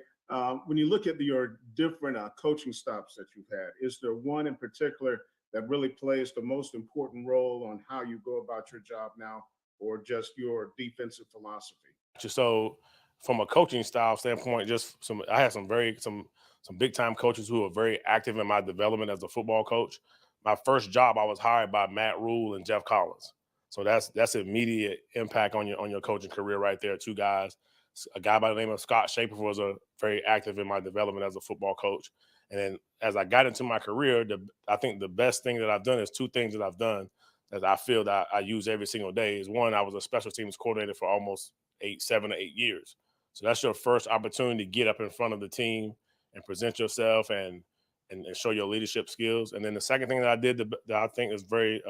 When you look at your different coaching stops that you've had, is there one in particular that really plays the most important role on how you go about your job now, or just your defensive philosophy?
So from a coaching style standpoint, I had some big time coaches who were very active in my development as a football coach. My first job, I was hired by Matt Rule and Jeff Collins. So that's immediate impact on your coaching career right there. Two guys. A guy by the name of Scott Shaper was very active in my development as a football coach. And then as I got into my career, I think the best thing that I've done is two things that I've done that I feel that I use every single day. Is one, I was a special teams coordinator for almost 7 or 8 years. So that's your first opportunity to get up in front of the team and present yourself and show your leadership skills. And then the second thing that I did that I think is very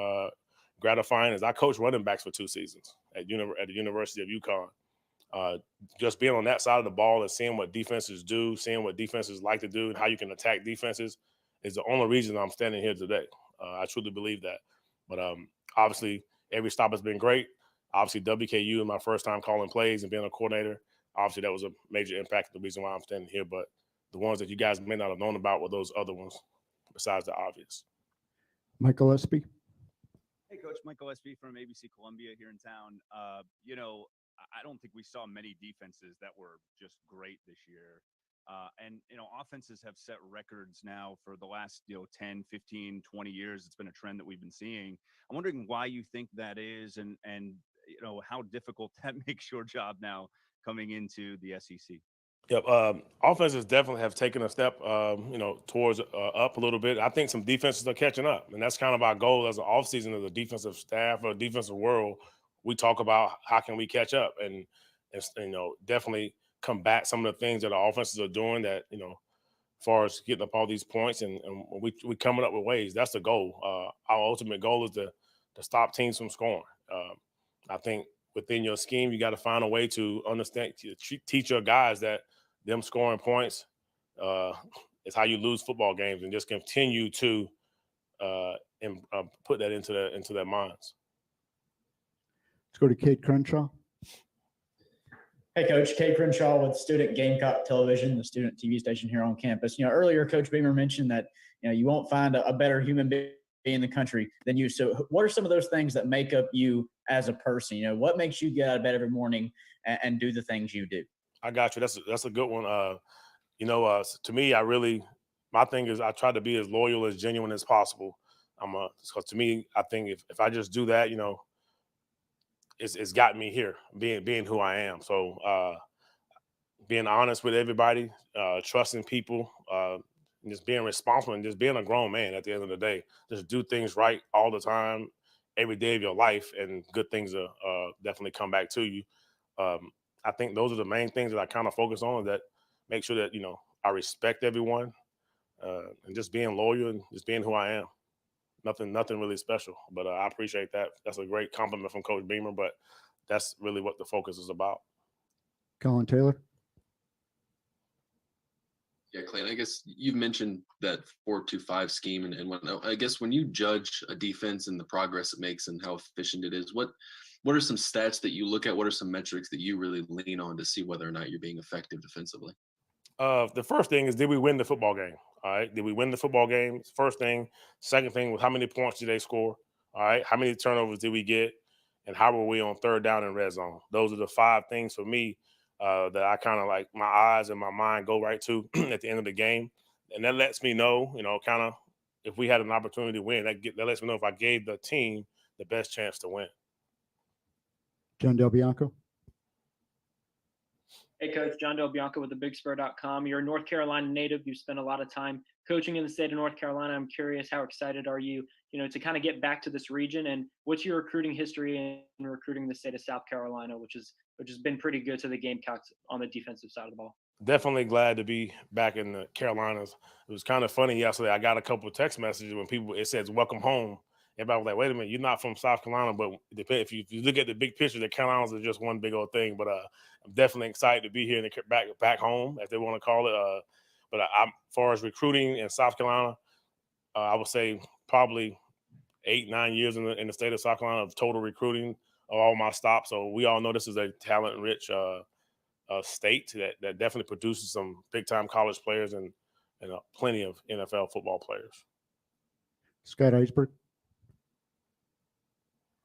gratifying is I coached running backs for 2 seasons at the University of UConn. Just being on that side of the ball and seeing what defenses do, seeing what defenses like to do, and how you can attack defenses is the only reason I'm standing here today. I truly believe that. But obviously, every stop has been great. Obviously, WKU is my first time calling plays and being a coordinator. Obviously, that was a major impact, the reason why I'm standing here. But the ones that you guys may not have known about were those other ones, besides the obvious.
Michael Espy.
Hey, Coach. Michael Espy from ABC Columbia here in town. I don't think we saw many defenses that were just great this year. Offenses have set records now for the last, 10, 15, 20 years. It's been a trend that we've been seeing. I'm wondering why you think that is and how difficult that makes your job now coming into the SEC.
Yep. Offenses definitely have taken a step, towards up a little bit. I think some defenses are catching up, and that's kind of our goal as an offseason as a defensive staff or defensive world. We talk about how can we catch up and definitely combat some of the things that our offenses are doing that, as far as getting up all these points and we coming up with ways. That's the goal. Our ultimate goal is to stop teams from scoring. I think within your scheme, you got to find a way to understand, to teach your guys that them scoring points is how you lose football games, and just continue to put that into their minds.
Let's go to Kate Crenshaw.
Hey, Coach. Kate Crenshaw with Student Gamecock Television, the student TV station here on campus. Earlier, Coach Beamer mentioned that, you won't find a better human being in the country than you. So what are some of those things that make up you as a person? What makes you get out of bed every morning and do the things you do?
I got you. That's a good one. To me, my thing is I try to be as loyal, as genuine as possible. Because to me, I think if I just do that, it's got me here, being who I am. So being honest with everybody, trusting people, and just being responsible and just being a grown man at the end of the day. Just do things right all the time, every day of your life, and good things will definitely come back to you. I think those are the main things that I kind of focus on, that make sure that, I respect everyone and just being loyal and just being who I am. Nothing really special, but I appreciate that. That's a great compliment from Coach Beamer, but that's really what the focus is about.
Colin Taylor.
Yeah, Clayton, I guess you've mentioned that 4-2-5 scheme and whatnot. I guess when you judge a defense and the progress it makes and how efficient it is, what are some stats that you look at? What are some metrics that you really lean on to see whether or not you're being effective defensively?
The first thing is, did we win the football game? All right. Did we win the football game? First thing. Second thing was, how many points did they score? All right. How many turnovers did we get? And how were we on third down and red zone? Those are the 5 things for me that I kind of like, my eyes and my mind go right to at the end of the game. And that lets me know, kind of if we had an opportunity to win, that lets me know if I gave the team the best chance to win.
John Del Bianco.
Hey, Coach. John Del Bianco with thebigspur.com. You're a North Carolina native. You spent a lot of time coaching in the state of North Carolina. I'm curious, how excited are you, to kind of get back to this region? And what's your recruiting history in recruiting the state of South Carolina, which has been pretty good to the Gamecocks on the defensive side of the ball?
Definitely glad to be back in the Carolinas. It was kind of funny yesterday. I got a couple of text messages when it says "Welcome home." Everybody was like, "Wait a minute, you're not from South Carolina." But if you look at the big picture, the Carolinas are just one big old thing. But I'm definitely excited to be here back home, as they want to call it. But as far as recruiting in South Carolina, I would say probably 8-9 years in the state of South Carolina of total recruiting of all my stops. So we all know this is a talent-rich state that definitely produces some big-time college players and plenty of NFL football players.
Scott Eisberg.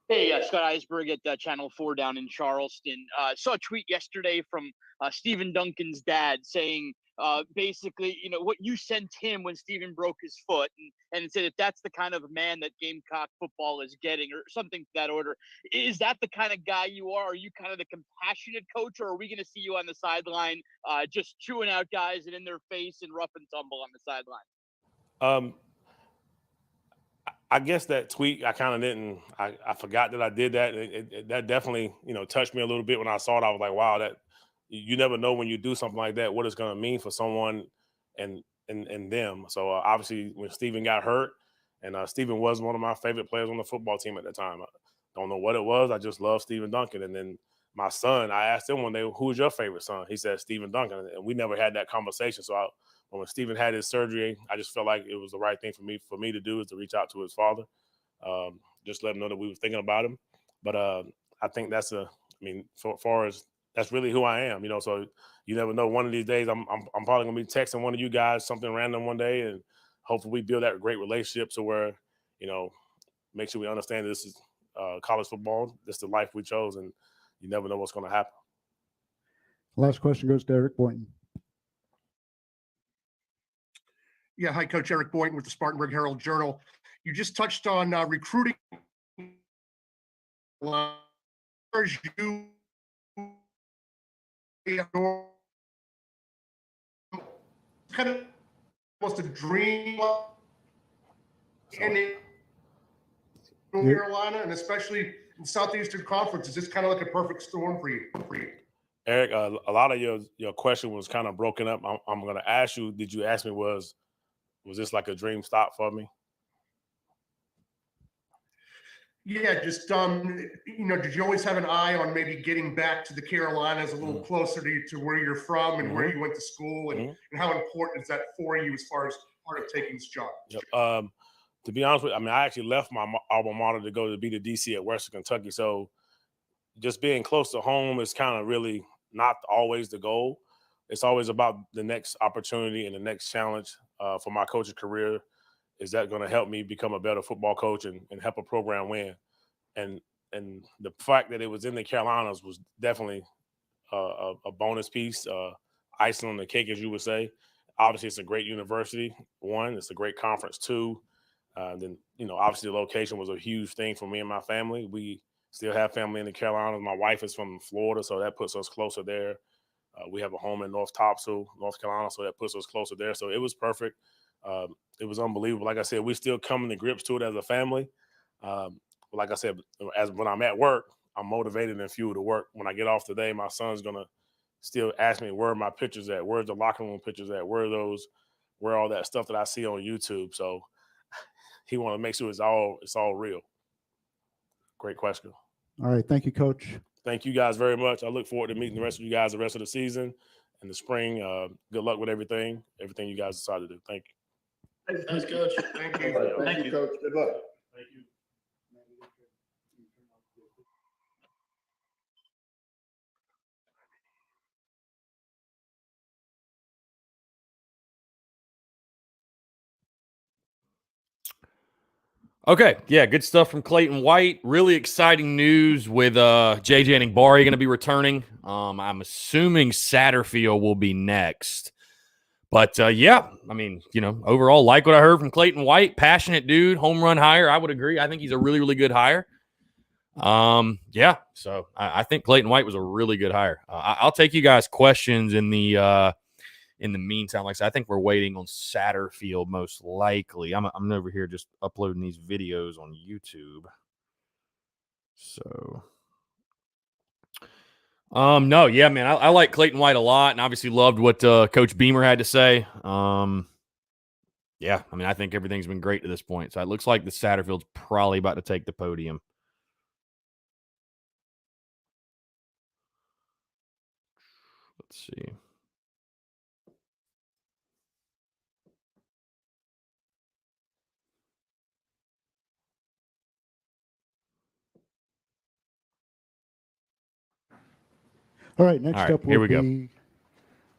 Hey, Scott Eisberg at Channel 4 down in Charleston. Saw a tweet yesterday from Stephen Duncan's dad saying basically, what you sent him when Steven broke his foot, and said that that's the kind of man that Gamecock football is getting, or something to that order. Is that the kind of guy you are? Are you kind of the compassionate coach, or are we going to see you on the sideline just chewing out guys and in their face and rough and tumble on the sideline?
I guess that tweet, I kind of didn't. I forgot that I did that. That definitely, touched me a little bit when I saw it. I was like, wow, that you never know when you do something like that what it's going to mean for someone and them. So obviously, when Steven got hurt, and Steven was one of my favorite players on the football team at the time. I don't know what it was. I just love Steven Duncan. And then my son, I asked him one day, "Who's your favorite son?" He said Steven Duncan, and we never had that conversation. So when Steven had his surgery, I just felt like it was the right thing for me to do, is to reach out to his father, just let him know that we were thinking about him. But I think that's so far as that's really who I am, So you never know. One of these days, I'm probably gonna be texting one of you guys something random one day, and hopefully we build that great relationship to where, make sure we understand this is college football. This is the life we chose, and you never know what's going to happen.
Last question goes to Eric Boynton.
Yeah, hi, Coach. Eric Boynton with the Spartanburg Herald-Journal. You just touched on recruiting. You kind of almost a dream in North Carolina, and especially in Southeastern Conference. Is this kind of like a perfect storm for you?
Eric, a lot of your question was kind of broken up. I'm going to ask you, did you ask me was this like a dream stop for me?
Yeah, just did you always have an eye on maybe getting back to the Carolinas a little closer to where you're from and where you went to school, and how important is that for you as far as part of taking this job?
Yep. To be honest with you, I actually left my alma mater to go to be the DC at Western Kentucky. So just being close to home is kind of really not always the goal. It's always about the next opportunity and the next challenge for my coaching career. Is that going to help me become a better football coach and help a program win? And the fact that it was in the Carolinas was definitely a bonus piece, icing on the cake, as you would say. Obviously, it's a great university. One, it's a great conference. Two, then obviously the location was a huge thing for me and my family. We still have family in the Carolinas. My wife is from Florida, so that puts us closer there. We have a home in North Topsail, North Carolina, so that puts us closer there. So it was perfect. It was unbelievable. Like I said, we still coming to grips to it as a family. Like I said, when I'm at work, I'm motivated and fueled to work. When I get off today, my son's gonna still ask me where are my pictures at, where's the locker room pictures at, where all that stuff that I see on YouTube. So he want to make sure it's all real. Great question.
All right, thank you, Coach.
Thank you guys very much. I look forward to meeting the rest of you guys the rest of the season and the spring. Good luck with everything you guys decide to do. Thank you.
Thanks, Coach.
Thank you. Thank you, Coach. Good luck.
Thank you.
Okay, yeah, good stuff from Clayton White. Really exciting news with JJ Enagbare going to be returning. I'm assuming Saterfield will be next. But yeah, overall, like what I heard from Clayton White, passionate dude, home run hire. I would agree. I think he's a really, really good hire. Yeah, so I think Clayton White was a really good hire. I'll take you guys' questions in the meantime. Like I said, I think we're waiting on Saterfield most likely. I'm over here just uploading these videos on YouTube. So, no, yeah, man, I like Clayton White a lot, and obviously loved what Coach Beamer had to say. Yeah, I think everything's been great to this point. So it looks like the Saterfield's probably about to take the podium. Let's see.
All right, next up
here
will
we go.
be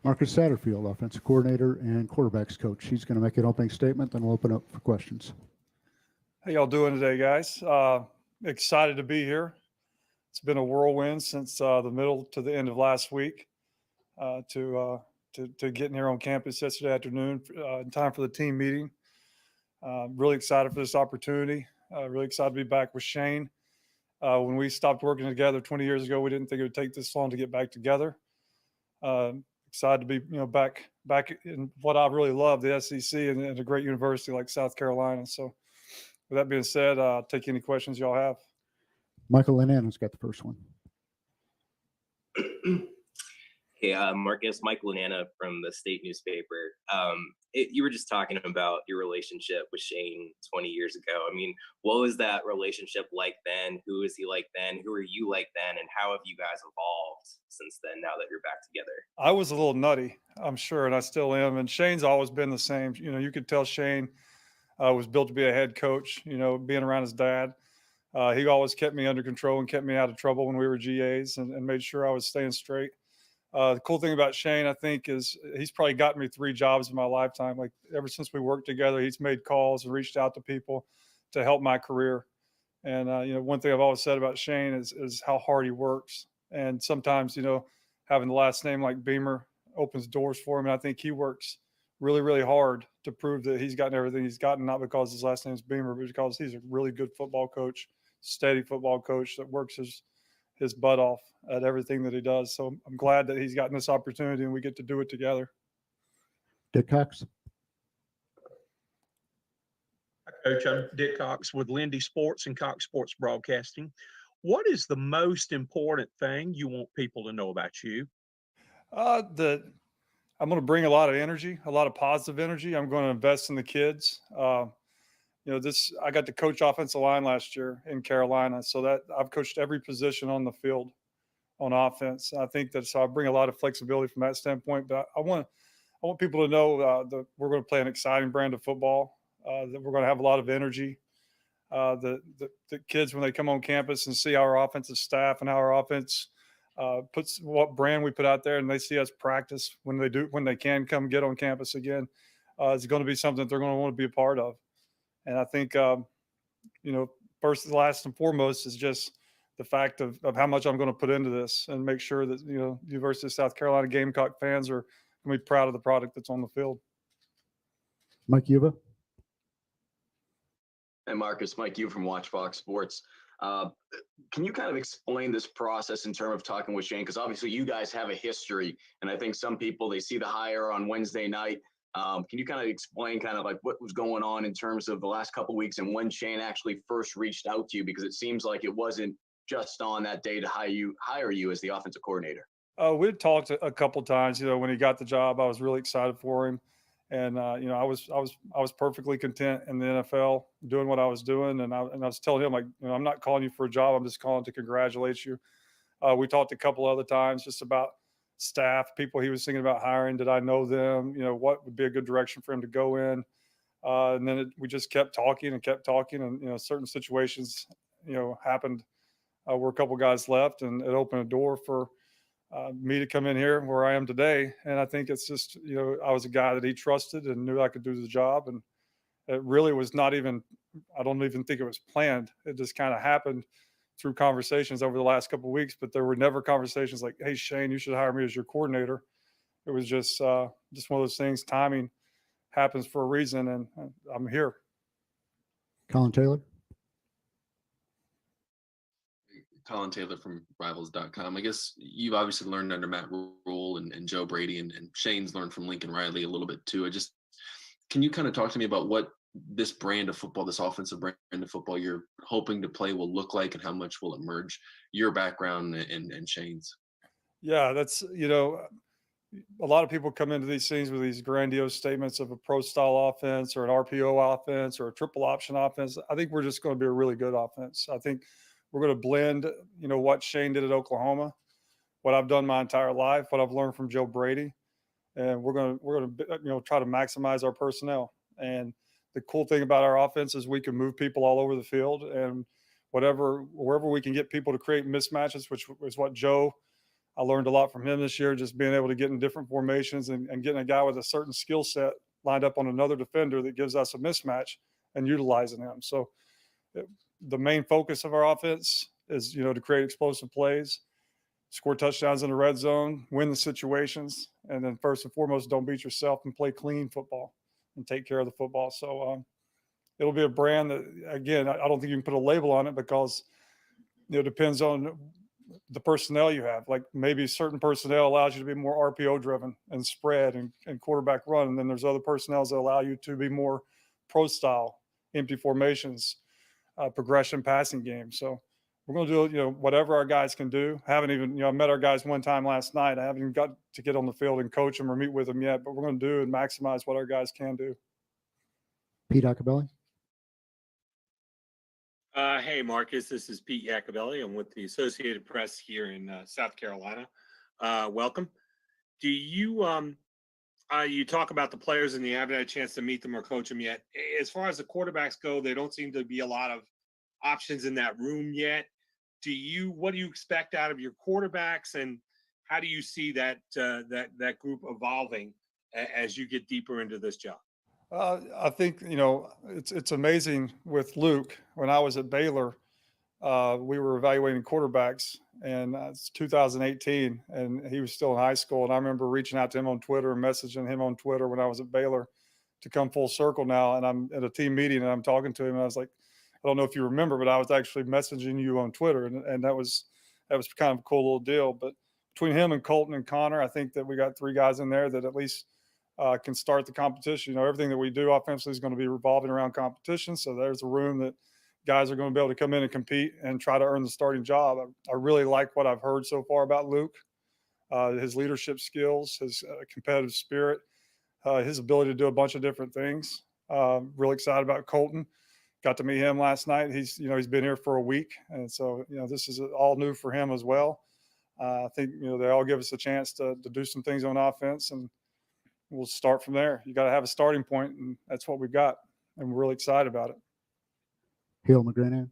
Marcus Saterfield, offensive coordinator and quarterbacks coach. He's going to make an opening statement, then we'll open up for questions.
How y'all doing today, guys? Excited to be here. It's been a whirlwind since the middle to the end of last week to to getting here on campus yesterday afternoon in time for the team meeting. Really excited for this opportunity. Really excited to be back with Shane. When we stopped working together 20 years ago, we didn't think it would take this long to get back together. Excited to be, back in what I really love, the SEC, and a great university like South Carolina. So, with that being said, I'll take any questions y'all have.
Michael Linana's got the first one.
Hey, Marcus, Mike Lunana from the state newspaper. You were just talking about your relationship with Shane 20 years ago. I mean, what was that relationship like then? Who is he like then? Who are you like then? And how have you guys evolved since then, now that you're back together?
I was a little nutty, I'm sure, and I still am. And Shane's always been the same. You could tell Shane was built to be a head coach, being around his dad. He always kept me under control and kept me out of trouble when we were GAs and made sure I was staying straight. The cool thing about Shane, I think, is he's probably gotten me 3 jobs in my lifetime. Like ever since we worked together, he's made calls and reached out to people to help my career. And, one thing I've always said about Shane is how hard he works. And sometimes, having the last name like Beamer opens doors for him. And I think he works really, really hard to prove that he's gotten everything he's gotten, not because his last name is Beamer, but because he's a really good football coach, steady football coach that works his butt off at everything that he does. So I'm glad that he's gotten this opportunity and we get to do it together.
Dick Cox.
Coach, I'm Dick Cox with Lindy Sports and Cox Sports Broadcasting. What is the most important thing you want people to know about you?
That I'm going to bring a lot of energy, a lot of positive energy. I'm going to invest in the kids. I got to coach offensive line last year in Carolina, so that I've coached every position on the field on offense. I think so I bring a lot of flexibility from that standpoint, but I want people to know that we're going to play an exciting brand of football, that we're going to have a lot of energy. The kids, when they come on campus and see our offensive staff and how our offense puts what brand we put out there, and they see us practice when they can come get on campus again, it's going to be something that they're going to want to be a part of. And I think, first, last and foremost is just the fact of how much I'm going to put into this and make sure that, University of South Carolina Gamecock fans are going to be proud of the product that's on the field.
Mike Yuba.
Hey, Marcus, Mike Yu from Watch Fox Sports. Can you kind of explain this process in terms of talking with Shane? Because obviously you guys have a history, and I think some people, they see the hire on Wednesday night. Can you kind of explain kind of like what was going on in terms of the last couple of weeks and when Shane actually first reached out to you? Because it seems like it wasn't just on that day to hire you as the offensive coordinator.
We'd talked a couple of times. When he got the job, I was really excited for him, and I was perfectly content in the NFL doing what I was doing, and I was telling him, like, I'm not calling you for a job. I'm just calling to congratulate you. We talked a couple other times just about staff, people he was thinking about hiring. Did I know them? What would be a good direction for him to go in? And then we just kept talking, and certain situations, happened where a couple guys left, and it opened a door for me to come in here where I am today. And I think it's just, I was a guy that he trusted and knew I could do the job. And it really was not even, I don't even think it was planned. It just kind of happened through conversations over the last couple of weeks, but there were never conversations like, hey, Shane, you should hire me as your coordinator. It was just one of those things. Timing happens for a reason, and I'm here.
Colin Taylor.
Colin Taylor from Rivals.com. I guess you've obviously learned under Matt Rule and Joe Brady, and Shane's learned from Lincoln Riley a little bit too. Can you kind of talk to me about what this brand of football, this offensive brand of football you're hoping to play will look like, and how much will it merge your background and Shane's?
Yeah, that's, a lot of people come into these things with these grandiose statements of a pro style offense or an RPO offense or a triple option offense. I think we're just going to be a really good offense. I think we're going to blend, what Shane did at Oklahoma, what I've done my entire life, what I've learned from Joe Brady, and we're going to try to maximize our personnel. And the cool thing about our offense is we can move people all over the field, and wherever we can get people to create mismatches, which is what Joe, I learned a lot from him this year, just being able to get in different formations and getting a guy with a certain skill set lined up on another defender that gives us a mismatch and utilizing him. So the main focus of our offense is, to create explosive plays. score touchdowns in the red zone, win the situations, and then first and foremost, don't beat yourself and play clean football and take care of the football. So it'll be a brand that, again, I don't think you can put a label on it because it depends on the personnel you have. Like maybe certain personnel allows you to be more RPO driven and spread and quarterback run. And then there's other personnel that allow you to be more pro style, empty formations, progression passing game. So we're going to do, whatever our guys can do. I haven't even, I met our guys one time last night. I haven't even got to get on the field and coach them or meet with them yet, but we're going to do and maximize what our guys can do.
Pete Acabelli.
Hey, Marcus, this is Pete Iacobelli. I'm with the Associated Press here in South Carolina. Welcome. Do you, you talk about the players and you haven't had a chance to meet them or coach them yet. As far as the quarterbacks go, there don't seem to be a lot of options in that room yet. What do you expect out of your quarterbacks, and how do you see that group evolving as you get deeper into this job?
I think, it's amazing with Luke. When I was at Baylor, we were evaluating quarterbacks, and it's 2018, and he was still in high school. And I remember reaching out to him on Twitter and messaging him on Twitter when I was at Baylor to come full circle now. And I'm at a team meeting and I'm talking to him, and I was like, I don't know if you remember, but I was actually messaging you on Twitter, and that was kind of a cool little deal. But between him and Colton and Connor, I think that we got three guys in there that at least can start the competition. Everything that we do offensively is going to be revolving around competition. So there's a room that guys are going to be able to come in and compete and try to earn the starting job. I really like what I've heard so far about Luke, his leadership skills, his competitive spirit, his ability to do a bunch of different things. Really excited about Colton. Got to meet him last night. He's been here for a week. And so, this is all new for him as well. I think, they all give us a chance to do some things on offense, and we'll start from there. You got to have a starting point, and that's what we've got. And we're really excited about it.
Hill McGranahan.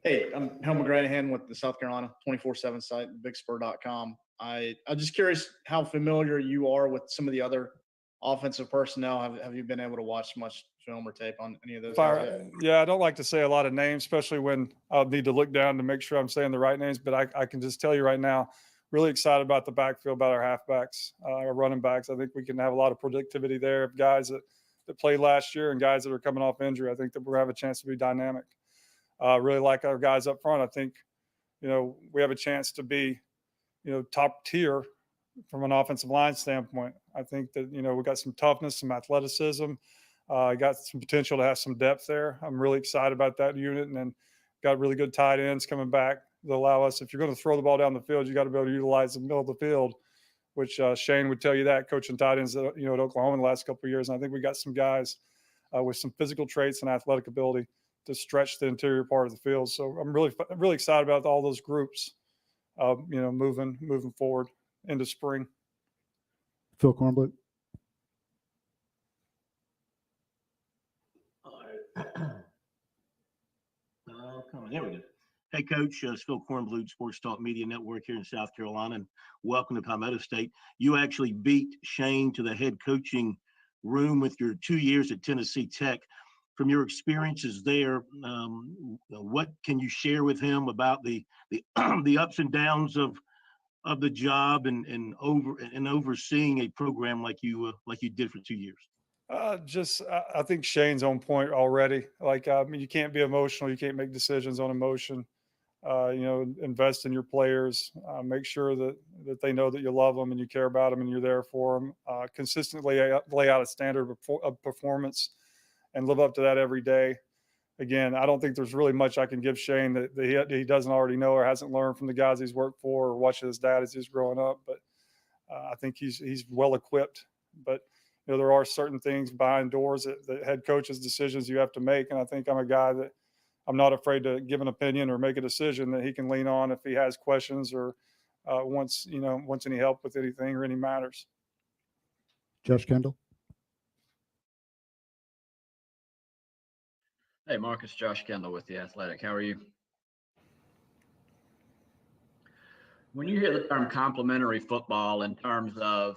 Hey, I'm Hill McGranahan with the South Carolina 24/7 site, BigSpur.com. I'm just curious how familiar you are with some of the other offensive personnel. Have you been able to watch much film or tape on any of those guys?
Yeah, I don't like to say a lot of names, especially when I'll need to look down to make sure I'm saying the right names. But I can just tell you right now, really excited about the backfield, about our halfbacks, our running backs. I think we can have a lot of productivity there of guys that played last year and guys that are coming off injury. I think that we're going to have a chance to be dynamic. Really like our guys up front. I think, we have a chance to be, top tier from an offensive line standpoint. I think that, we got some toughness, some athleticism, got some potential to have some depth there. I'm really excited about that unit, and then got really good tight ends coming back that allow us, if you're going to throw the ball down the field, you got to be able to utilize the middle of the field, which Shane would tell you that, coaching tight ends, at Oklahoma in the last couple of years. And I think we got some guys with some physical traits and athletic ability to stretch the interior part of the field. So I'm really excited about all those groups, moving forward into spring.
Phil Kornblut.
There we go. Hey, Coach, it's Phil Kornblut, Sports Talk Media Network here in South Carolina, and welcome to Palmetto State. You actually beat Shane to the head coaching room with your 2 years at Tennessee Tech. From your experiences there, what can you share with him about the ups and downs of the job and overseeing a program like you did for 2 years?
I think Shane's on point already. You can't be emotional. You can't make decisions on emotion. Invest in your players. Make sure that they know that you love them and you care about them and you're there for them. Consistently lay out a standard of performance and live up to that every day. Again, I don't think there's really much I can give Shane that he doesn't already know or hasn't learned from the guys he's worked for or watching his dad as he's growing up. But I think he's well equipped. But there are certain things behind doors that head coaches' decisions you have to make. And I think I'm a guy that I'm not afraid to give an opinion or make a decision that he can lean on if he has questions or wants any help with anything or any matters.
Josh Kendall.
Hey, Marcus, Josh Kendall with The Athletic. How are you? When you hear the term complementary football in terms of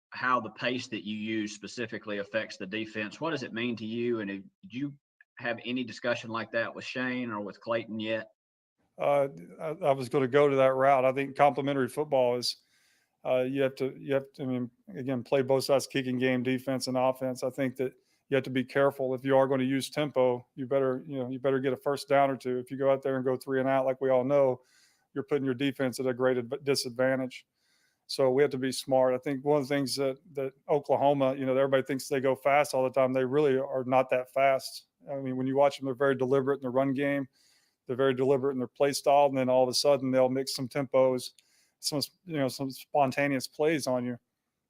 how the pace that you use specifically affects the defense, what does it mean to you? And did you have any discussion like that with Shane or with Clayton yet?
I was going to go to that route. I think complementary football is you have to, I mean, again, play both sides, kicking game, defense and offense. I think that you have to be careful. If you are going to use tempo, you better get a first down or two. If you go out there and go 3 and out, like we all know, you're putting your defense at a great disadvantage. So we have to be smart. I think one of the things that Oklahoma, everybody thinks they go fast all the time. They really are not that fast. I mean, when you watch them, they're very deliberate in the run game. They're very deliberate in their play style. And then all of a sudden they'll mix some tempos, some spontaneous plays on you.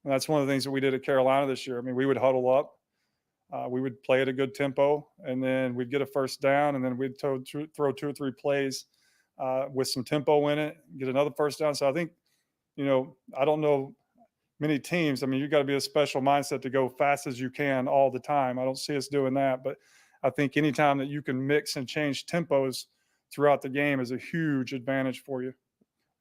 And that's one of the things that we did at Carolina this year. I mean, we would huddle up. We would play at a good tempo, and then we'd get a first down, and then we'd throw 2 or 3 plays with some tempo in it, get another first down. So I think, I don't know many teams. I mean, you've got to be a special mindset to go fast as you can all the time. I don't see us doing that, but I think anytime that you can mix and change tempos throughout the game is a huge advantage for you.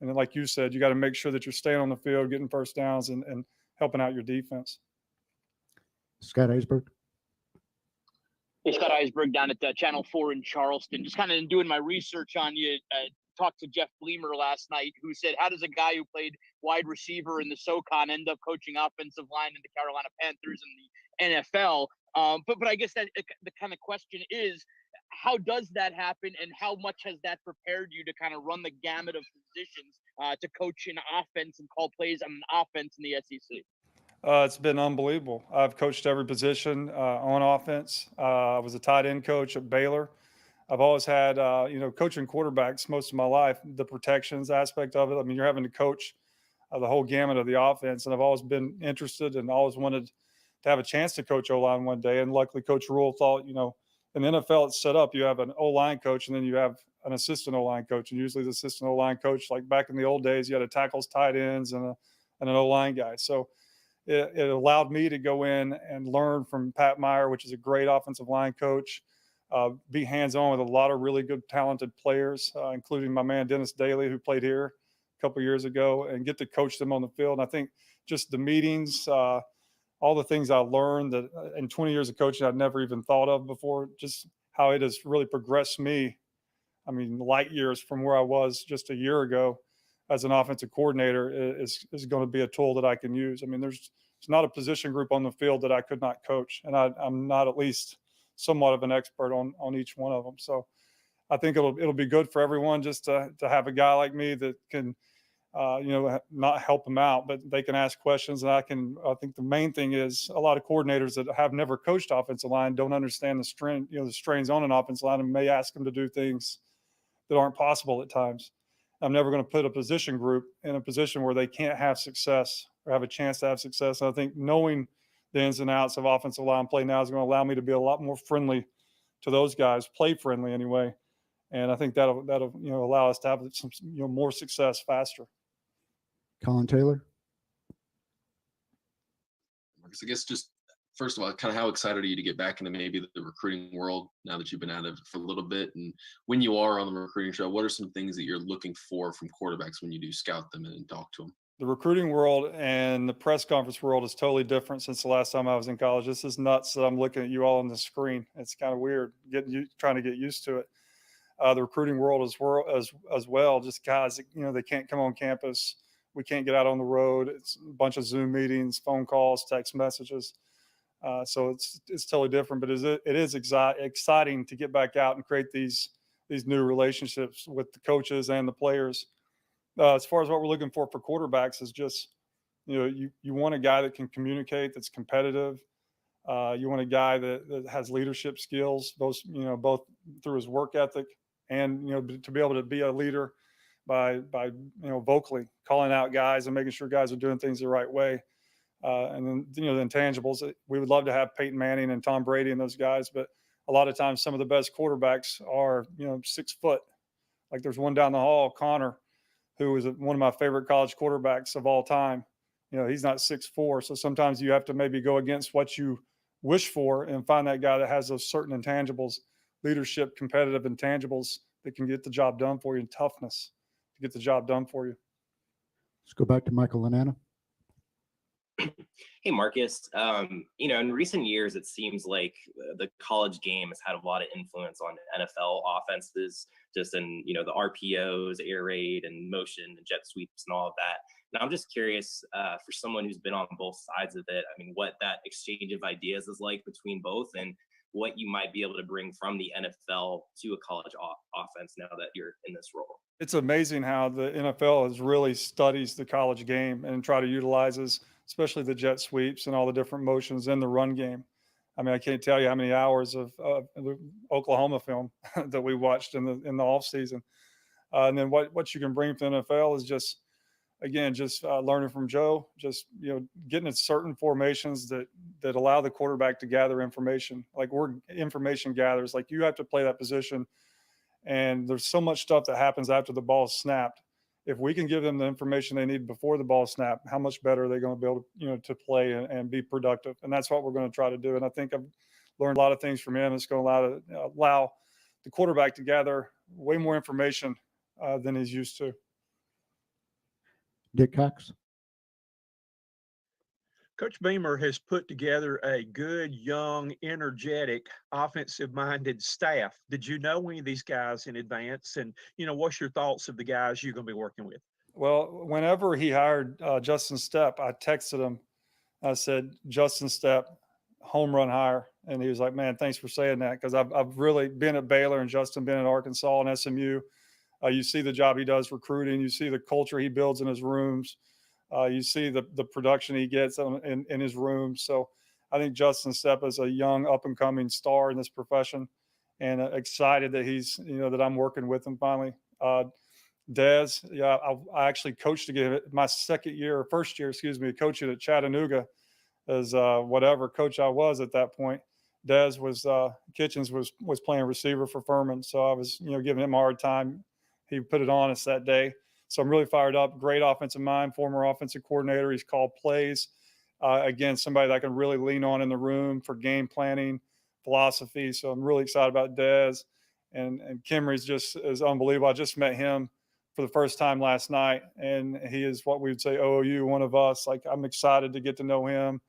And then, like you said, you got to make sure that you're staying on the field, getting first downs, and helping out your defense.
Scott Eisberg.
Hey, Scott Eisberg down at Channel 4 in Charleston. Just kind of doing my research on you. Talked to Jeff Bleemer last night, who said, how does a guy who played wide receiver in the SoCon end up coaching offensive line in the Carolina Panthers in the NFL? But I guess that the kind of question is, how does that happen, and how much has that prepared you to kind of run the gamut of positions to coach an offense and call plays on an offense in the SEC?
It's been unbelievable. I've coached every position on offense. I was a tight end coach at Baylor. I've always had, coaching quarterbacks most of my life, the protections aspect of it. I mean, you're having to coach the whole gamut of the offense. And I've always been interested and always wanted to have a chance to coach O-line one day. And luckily, Coach Rule thought, in the NFL, it's set up. You have an O-line coach, and then you have an assistant O-line coach. And usually the assistant O-line coach, like back in the old days, you had a tackles, tight ends, and an O-line guy. So it allowed me to go in and learn from Pat Meyer, which is a great offensive line coach, be hands-on with a lot of really good, talented players, including my man Dennis Daly, who played here a couple of years ago, and get to coach them on the field. And I think just the meetings, all the things I learned that in 20 years of coaching I'd never even thought of before, just how it has really progressed me. I mean, light years from where I was just a year ago as an offensive coordinator is going to be a tool that I can use. I mean, there's not a position group on the field that I could not coach, and I'm not at least somewhat of an expert on each one of them. So I think it'll be good for everyone just to have a guy like me that can, not help them out, but they can ask questions. And I think the main thing is a lot of coordinators that have never coached offensive line don't understand the strains on an offensive line, and may ask them to do things that aren't possible at times. I'm never going to put a position group in a position where they can't have success or have a chance to have success. And I think knowing the ins and outs of offensive line play now is going to allow me to be a lot more friendly to those guys, play friendly anyway. And I think that'll allow us to have some more success faster.
Colin Taylor.
I guess just first of all, kind of how excited are you to get back into maybe the recruiting world now that you've been out of it for a little bit? And when you are on the recruiting show, what are some things that you're looking for from quarterbacks when you do scout them and talk to them?
The recruiting world and the press conference world is totally different since the last time I was in college. This is nuts that I'm looking at you all on the screen. It's kind of weird trying to get used to it. The recruiting world as well, just guys, they can't come on campus. We can't get out on the road. It's a bunch of Zoom meetings, phone calls, text messages. So it's totally different, but it is exciting to get back out and create these new relationships with the coaches and the players. As far as what we're looking for quarterbacks is just, you want a guy that can communicate, that's competitive. You want a guy that has leadership skills, both through his work ethic and, to be able to be a leader by vocally calling out guys and making sure guys are doing things the right way. And then, the intangibles, we would love to have Peyton Manning and Tom Brady and those guys, but a lot of times some of the best quarterbacks are, 6 foot. Like there's one down the hall, Connor, who is one of my favorite college quarterbacks of all time. He's not 6'4". So sometimes you have to maybe go against what you wish for and find that guy that has those certain intangibles, leadership, competitive intangibles that can get the job done for you, and toughness to get the job done for you.
Let's go back to Michael Lanana.
Hey, Marcus. In recent years, it seems like the college game has had a lot of influence on NFL offenses, just in, the RPOs, air raid, and motion, and jet sweeps, and all of that. Now, I'm just curious, for someone who's been on both sides of it, what that exchange of ideas is like between both, and what you might be able to bring from the NFL to a college offense now that you're in this role.
It's amazing how the NFL has really studies the college game and try to utilizes, especially the jet sweeps and all the different motions in the run game. I can't tell you how many hours of the Oklahoma film that we watched in the off season. And then what you can bring to the NFL is just, again, just learning from Joe, just, getting at certain formations that allow the quarterback to gather information. Like, we're information gatherers. Like, you have to play that position, and there's so much stuff that happens after the ball is snapped. If we can give them the information they need before the ball snap, how much better are they going to be able to, to play and be productive? And that's what we're going to try to do. And I think I've learned a lot of things from him. It's going to allow the quarterback to gather way more information than he's used to.
Dick Cox.
Coach Beamer has put together a good, young, energetic, offensive-minded staff. Did you know any of these guys in advance? And, what's your thoughts of the guys you're going to be working with?
Well, whenever he hired Justin Stepp, I texted him. I said, Justin Stepp, home run hire. And he was like, man, thanks for saying that, because I've really been at Baylor and Justin been at Arkansas and SMU. You see the job he does recruiting. You see the culture he builds in his rooms. You see the production he gets in his room. So I think Justin Stepp is a young up-and-coming star in this profession, and excited that he's, that I'm working with him finally. Dez, yeah, I actually coached again my first year, coaching at Chattanooga as whatever coach I was at that point. Dez was Kitchens was playing receiver for Furman, so I was giving him a hard time. He put it on us that day. So I'm really fired up. Great offensive mind, former offensive coordinator. He's called plays. Again, somebody that I can really lean on in the room for game planning, philosophy. So I'm really excited about Dez. And Kimry's just is unbelievable. I just met him for the first time last night, and he is what we would say OOU, one of us. Like, I'm excited to get to know him.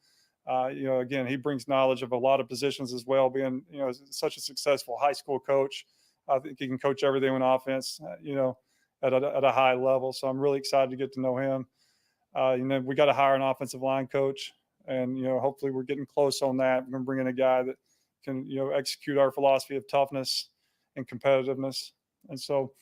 Again, he brings knowledge of a lot of positions as well, being, such a successful high school coach. I think he can coach everything on offense, at a high level. So I'm really excited to get to know him. We got to hire an offensive line coach, and, hopefully we're getting close on that. We're going to bring in a guy that can, execute our philosophy of toughness and competitiveness. And so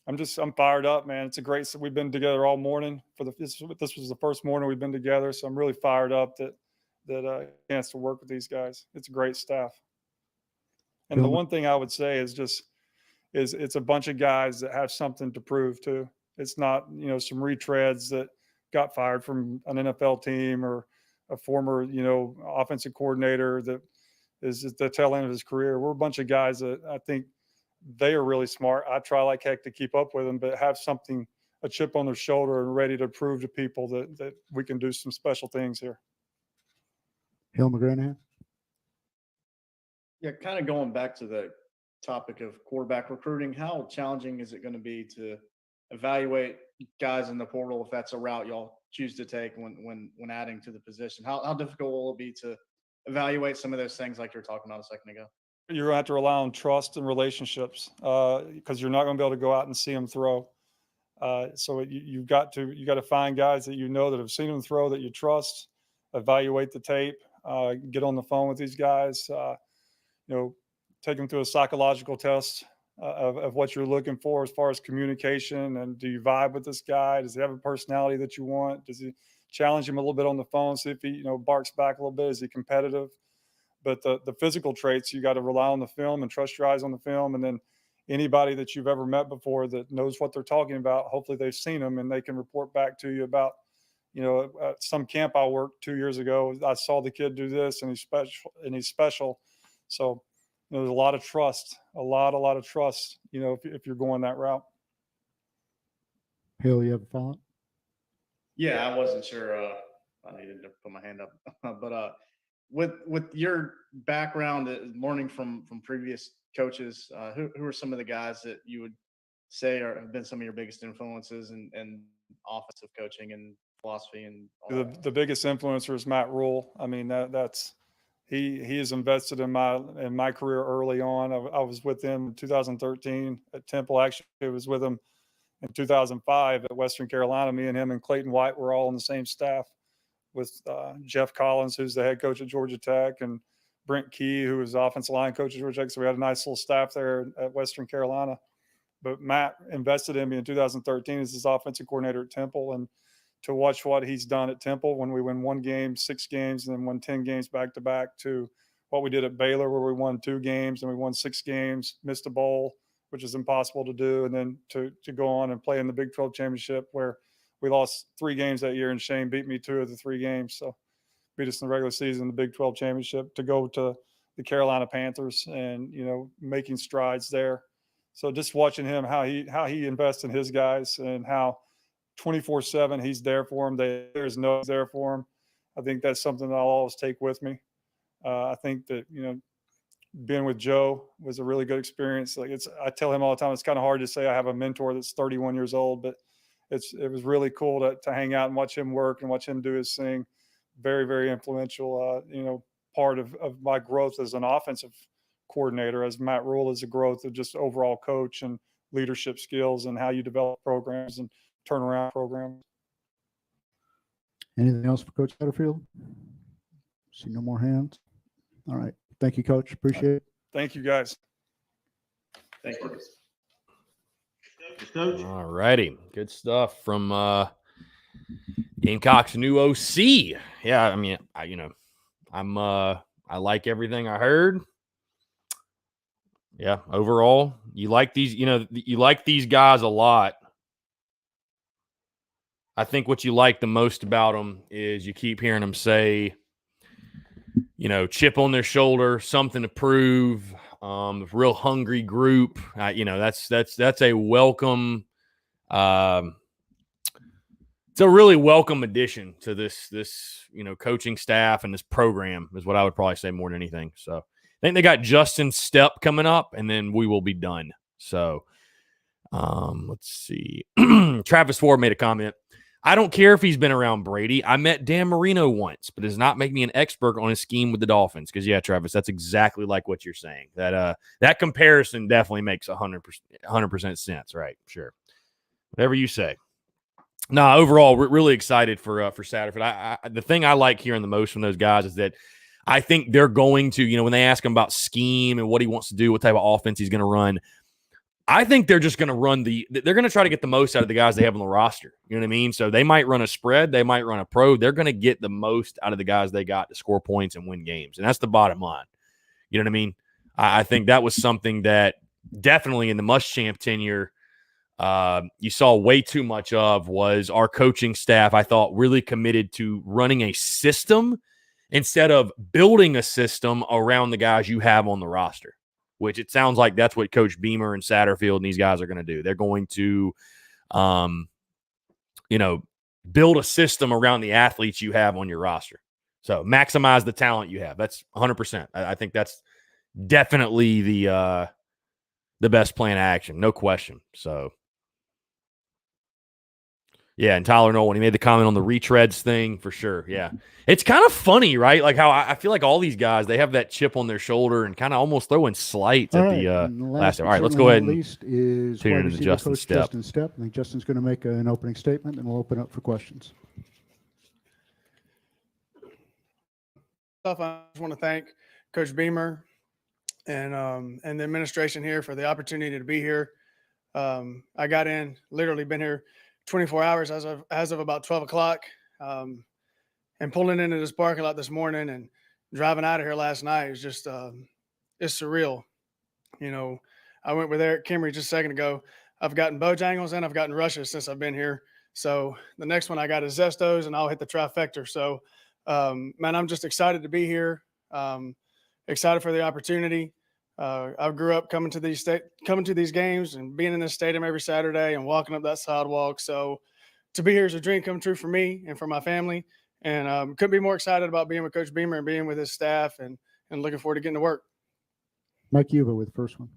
I'm fired up, man. It's we've been together all morning this was the first morning we've been together. So I'm really fired up that chance to work with these guys. It's a great staff. And the one thing I would say is it's a bunch of guys that have something to prove too. It's not, some retreads that got fired from an NFL team or a former, offensive coordinator that is at the tail end of his career. We're a bunch of guys that I think they are really smart. I try like heck to keep up with them, but have something, a chip on their shoulder and ready to prove to people that we can do some special things here.
Hill McGranahan.
Yeah, kind of going back to the topic of quarterback recruiting, how challenging is it going to be to evaluate guys in the portal if that's a route y'all choose to take when adding to the position? How difficult will it be to evaluate some of those things like you were talking about a second ago?
You're going to have to rely on trust and relationships because you're not going to be able to go out and see them throw. So you got to find guys that that have seen them throw, that you trust, evaluate the tape, get on the phone with these guys, take them through a psychological test of what you're looking for as far as communication. And do you vibe with this guy? Does he have a personality that you want? Does he challenge him a little bit on the phone? See if he, barks back a little bit. Is he competitive? But the physical traits, you got to rely on the film and trust your eyes on the film. And then anybody that you've ever met before that knows what they're talking about, hopefully they've seen them and they can report back to you about, at some camp I worked 2 years ago, I saw the kid do this and he's special. So, there's a lot of trust, a lot of trust, if you're going that route.
Hill, you have a follow-up?
Yeah, I wasn't sure. I needed to put my hand up, but with your background, learning from previous coaches, who are some of the guys that you would say have been some of your biggest influences in offensive coaching and philosophy and all
The
that.
the biggest influencer is Matt Rule. I mean, that's he has invested in my career early on. I was with him in 2013 at Temple. Actually, I was with him in 2005 at Western Carolina. Me and him and Clayton White were all on the same staff with Jeff Collins, who's the head coach at Georgia Tech, and Brent Key, who was the offensive line coach at Georgia Tech. So we had a nice little staff there at Western Carolina. But Matt invested in me in 2013 as his offensive coordinator at Temple. And to watch what he's done at Temple when we win 1 game, 6 games, and then won 10 games back to back, to what we did at Baylor where we won 2 games and we won 6 games, missed a bowl, which is impossible to do. And then to go on and play in the Big 12 championship where we lost 3 games that year and Shane beat me 2 of the 3 games. So beat us in the regular season, the Big 12 championship, to go to the Carolina Panthers and, making strides there. So just watching him, how he invests in his guys and how 24/7 he's there for them. There's no there for him. I think that's something that I'll always take with me. I think that, being with Joe was a really good experience. I tell him all the time, it's kind of hard to say I have a mentor that's 31 years old, but it was really cool to hang out and watch him work and watch him do his thing. Very, very influential, part of my growth as an offensive coordinator, as Matt Rule is a growth of just overall coach and leadership skills and how you develop programs and turn around programs.
Anything else for Coach Saterfield? See no more hands. All right. Thank you, Coach. Appreciate it.
Thank you, guys.
Thank you.
All righty. Good stuff from Gamecock's new OC. Yeah, I mean, I like everything I heard. Yeah, overall, you like these, you like these guys a lot. I think what you like the most about them is you keep hearing them say, chip on their shoulder, something to prove, real hungry group. That's a welcome. It's a really welcome addition to this coaching staff and this program is what I would probably say more than anything. So I think they got Justin Stepp coming up, and then we will be done. So let's see. Travis Ford made a comment. I don't care if he's been around Brady. I met Dan Marino once, but does not make me an expert on his scheme with the Dolphins. Because, yeah, Travis, that's exactly like what you're saying. That comparison definitely makes 100% sense, right? Sure. Whatever you say. No, overall, we're really excited for Saterfield. The thing I like hearing the most from those guys is that I think they're going to, when they ask him about scheme and what he wants to do, what type of offense he's going to run, I think they're just going to they're going to try to get the most out of the guys they have on the roster. You know what I mean? So they might run a spread. They might run a pro. They're going to get the most out of the guys they got to score points and win games. And that's the bottom line. You know what I mean? I think that was something that definitely in the Muschamp tenure, you saw way too much of was our coaching staff, I thought, really committed to running a system instead of building a system around the guys you have on the roster, which it sounds like that's what Coach Beamer and Saterfield and these guys are going to do. They're going to, build a system around the athletes you have on your roster. So maximize the talent you have. That's 100%. I think that's definitely the best plan of action. No question. So, yeah, and Tyler Nolan, he made the comment on the retreads thing for sure. Yeah. It's kind of funny, right? Like how I feel like all these guys, they have that chip on their shoulder and kind of almost throwing slights at the last. All right, let's go ahead and
least is
tune into Justin
Coach
Stepp.
Justin Stepp. I think Justin's going to make an opening statement, and we'll open up for questions.
I just want to thank Coach Beamer and the administration here for the opportunity to be here. I got in, literally been here 24 hours as of about 12 o'clock, and pulling into this parking lot this morning and driving out of here last night is just it's surreal. I went with Eric Kimry just a second ago. I've gotten Bojangles and I've gotten Rushes since I've been here. So the next one I got is Zestos, and I'll hit the trifecta. So, man, I'm just excited to be here. Excited for the opportunity. I grew up coming to these games and being in this stadium every Saturday and walking up that sidewalk. So to be here is a dream come true for me and for my family. And couldn't be more excited about being with Coach Beamer and being with his staff and looking forward to getting to work.
Mike Yuba with the first one.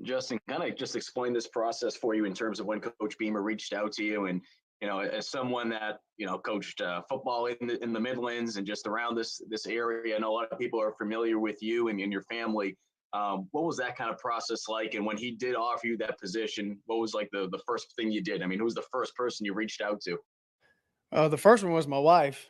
Justin, kind of just explain this process for you in terms of when Coach Beamer reached out to you and as someone that, coached football in the Midlands and just around this area, I know a lot of people are familiar with you and your family. What was that kind of process like? And when he did offer you that position, what was like the first thing you did? I mean, who was the first person you reached out to?
The first one was my wife.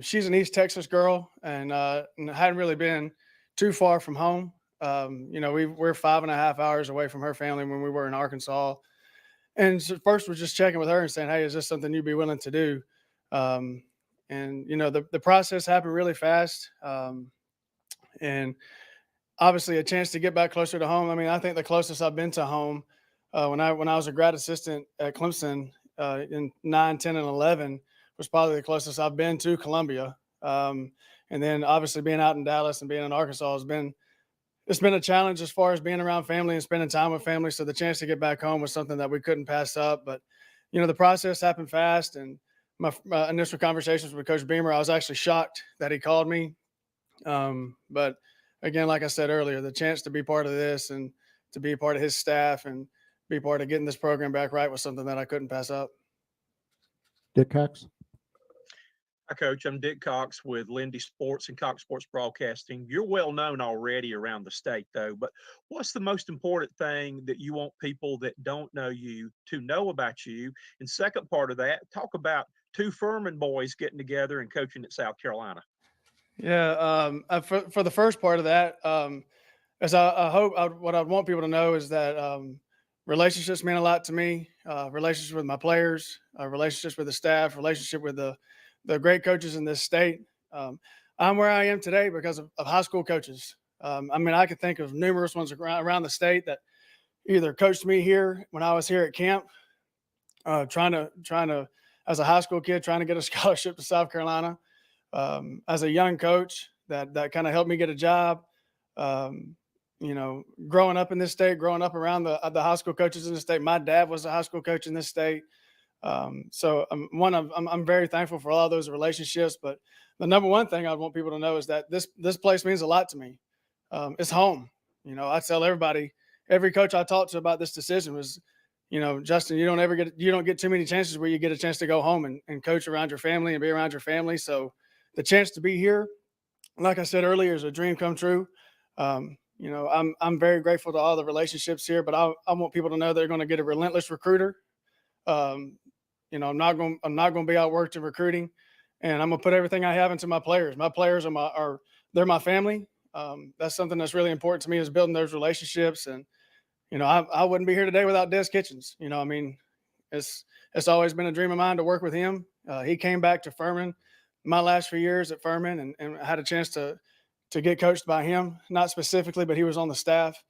She's an East Texas girl and hadn't really been too far from home. We're 5.5 hours away from her family when we were in Arkansas. And so first was just checking with her and saying, hey, is this something you'd be willing to do? The process happened really fast. And obviously a chance to get back closer to home. I mean, I think the closest I've been to home when I was a grad assistant at Clemson in 9, 10, and 11 was probably the closest I've been to Columbia. And then obviously being out in Dallas and being in Arkansas it's been a challenge as far as being around family and spending time with family. So the chance to get back home was something that we couldn't pass up. But, the process happened fast. And my initial conversations with Coach Beamer, I was actually shocked that he called me. But again, like I said earlier, the chance to be part of this and to be part of his staff and be part of getting this program back right was something that I couldn't pass up.
Dick Cox.
Hi, Coach. I'm Dick Cox with Lindy Sports and Cox Sports Broadcasting. You're well known already around the state, though. But what's the most important thing that you want people that don't know you to know about you? And second part of that, talk about two Furman boys getting together and coaching at South Carolina.
Yeah. For the first part of that, as I hope what I'd want people to know is that relationships mean a lot to me. Relationships with my players, relationships with the staff, relationship with the great coaches in this state. I'm where I am today because of high school coaches. I could think of numerous ones around the state that either coached me here when I was here at camp, trying to, as a high school kid, trying to get a scholarship to South Carolina, as a young coach that kind of helped me get a job. Growing up in this state, growing up around the high school coaches in the state. My dad was a high school coach in this state. I'm very thankful for all those relationships, but the number one thing I want people to know is that this place means a lot to me. It's home. I tell everybody, every coach I talked to about this decision was, Justin, you don't get too many chances where you get a chance to go home and coach around your family and be around your family. So the chance to be here, like I said earlier, is a dream come true. I'm very grateful to all the relationships here, but I want people to know they're going to get a relentless recruiter. I'm not going to be outworked in recruiting, and I'm going to put everything I have into my players. My players they're my family. That's something that's really important to me, is building those relationships. And, I wouldn't be here today without Des Kitchens. It's always been a dream of mine to work with him. He came back to Furman my last few years at Furman and had a chance to get coached by him, not specifically, but he was on the staff.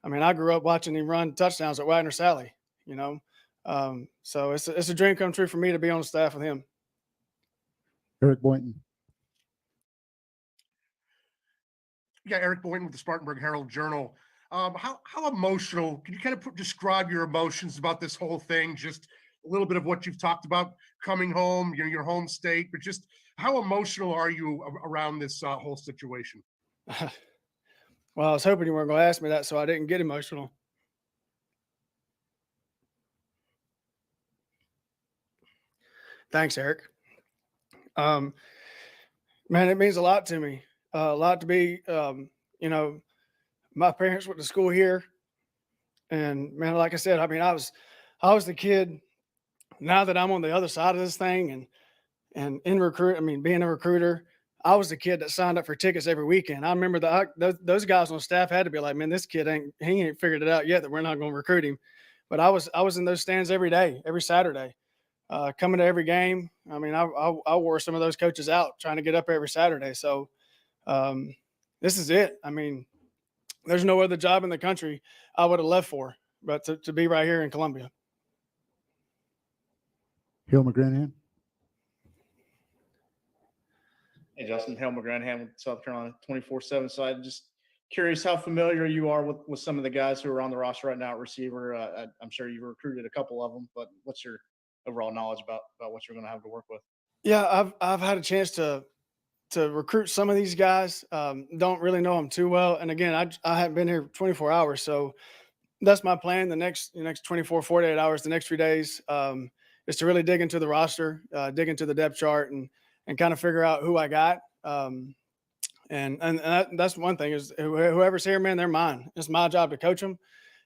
I grew up watching him run touchdowns at Wagner Sally, so it's a dream come true for me to be on the staff with him.
Eric Boynton.
Yeah, Eric Boynton with the Spartanburg Herald Journal. How emotional, can you kind of describe your emotions about this whole thing? Just a little bit of what you've talked about coming home, your home state, but just how emotional are you around this whole situation?
Well, I was hoping you weren't going to ask me that, so I didn't get emotional. Thanks, Eric. Man, it means a lot to me. A lot to be, my parents went to school here, and man, like I said, I was the kid. Now that I'm on the other side of this thing and being a recruiter, I was the kid that signed up for tickets every weekend. I remember those guys on staff had to be like, man, this kid ain't figured it out yet that we're not going to recruit him. But I was in those stands every day, every Saturday. Coming to every game. I wore some of those coaches out trying to get up every Saturday. So this is it. There's no other job in the country I would have left for, but to be right here in Columbia.
Hill McGranahan.
Hey, Justin, Hale McGranahan with South Carolina 24/7 side. Just curious how familiar you are with some of the guys who are on the roster right now at receiver. I'm sure you've recruited a couple of them, but what's your overall knowledge about what you're going to have to work with?
Yeah, I've had a chance to recruit some of these guys. Don't really know them too well. And again, I haven't been here 24 hours. So that's my plan. The next 24, 48 hours, the next 3 days, to really dig into the roster, dig into the depth chart, and kind of figure out who I got. That's one thing is whoever's here, man, they're mine. It's my job to coach them.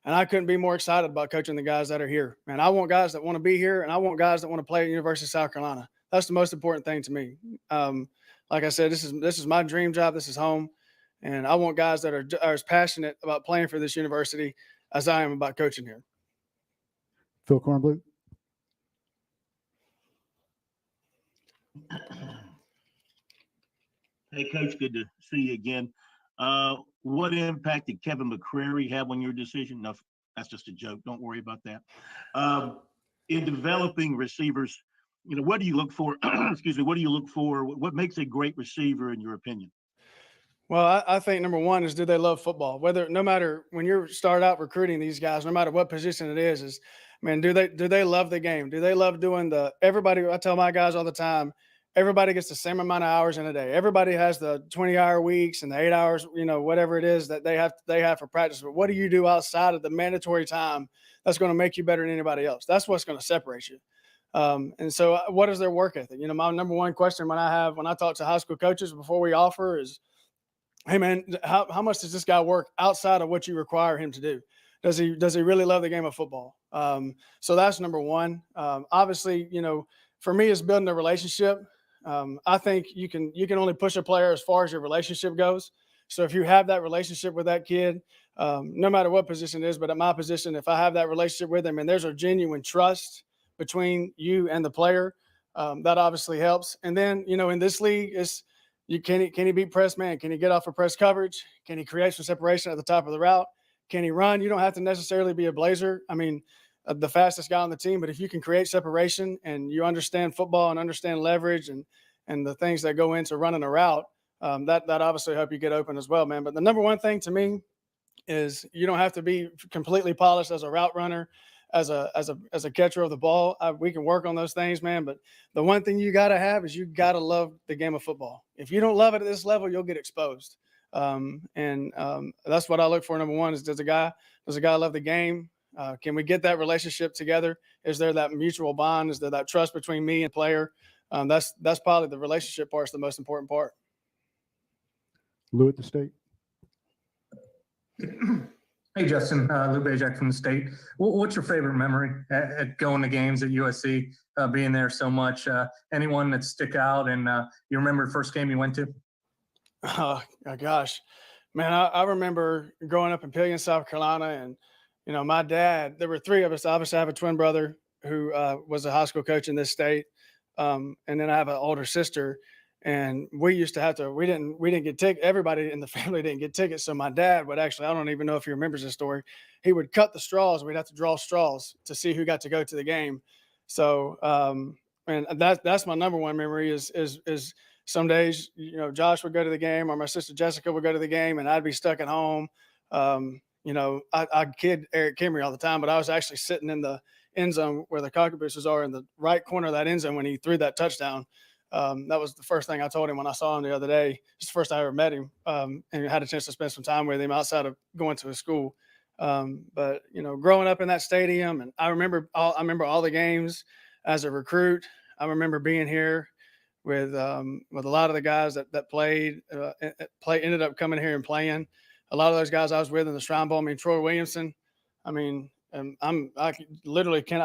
And I couldn't be more excited about coaching the guys that are here. Man, I want guys that want to be here, and I want guys that want to play at University of South Carolina. That's the most important thing to me. Like I said, this is my dream job. This is home. And I want guys that are as passionate about playing for this university as I am about coaching here.
Phil Kornblue.
Hey, Coach, good to see you again. What impact did Kevin McCrary have on your decision? No, that's just a joke. Don't worry about that. In developing receivers, what do you look for? Excuse me. What do you look for? What makes a great receiver, in your opinion?
Well, I think number one is, do they love football? No matter when you start out recruiting these guys, no matter what position it is, man, do they love the game? Do they love doing everybody? I tell my guys all the time, everybody gets the same amount of hours in a day. Everybody has the 20-hour weeks and the 8 hours, whatever it is that they have for practice. But what do you do outside of the mandatory time that's going to make you better than anybody else? That's what's going to separate you. And so what is their work ethic? My number one question when I talk to high school coaches before we offer is, hey man, how much does this guy work outside of what you require him to do? Does he really love the game of football? So that's number one. Obviously, for me, it's building a relationship. I think you can only push a player as far as your relationship goes. So if you have that relationship with that kid, no matter what position it is, but at my position, if I have that relationship with him and there's a genuine trust between you and the player, that obviously helps. And then, in this league, can he beat press man? Can he get off of press coverage? Can he create some separation at the top of the route? Can he run? You don't have to necessarily be a blazer. I mean, the fastest guy on the team, but if you can create separation and you understand football and understand leverage and the things that go into running a route, that obviously help you get open as well, man. But the number one thing to me is you don't have to be completely polished as a route runner, as a catcher of the ball. We can work on those things, man. But the one thing you got to have is you got to love the game of football. If you don't love it at this level, you'll get exposed. That's what I look for. Number one is, does a guy love the game? Can we get that relationship together? Is there that mutual bond? Is there that trust between me and player? That's probably the relationship part is the most important part.
Lou at the State.
Hey, Justin, Lou Bajak from the State. What's your favorite memory at going to games at USC, being there so much? Anyone that stick out and you remember the first game you went to?
Oh, gosh, man, I remember growing up in Pilgrim, South Carolina, and, my dad, there were three of us. Obviously, I have a twin brother who was a high school coach in this state. And then I have an older sister. And we used to we didn't get tickets. Everybody in the family didn't get tickets. So my dad would actually, I don't even know if he remembers this story. He would cut the straws. We'd have to draw straws to see who got to go to the game. So, and that's my number one memory is some days, Josh would go to the game or my sister Jessica would go to the game and I'd be stuck at home. I kid Eric Kimry all the time, but I was actually sitting in the end zone where the cocker boosters are in the right corner of that end zone when he threw that touchdown. That was the first thing I told him when I saw him the other day. It's the first time I ever met him, and had a chance to spend some time with him outside of going to his school. But growing up in that stadium, and I remember all the games as a recruit. I remember being here with a lot of the guys that played, ended up coming here and playing. A lot of those guys I was with in the Shrine Bowl. I mean, Troy Williamson. I mean, I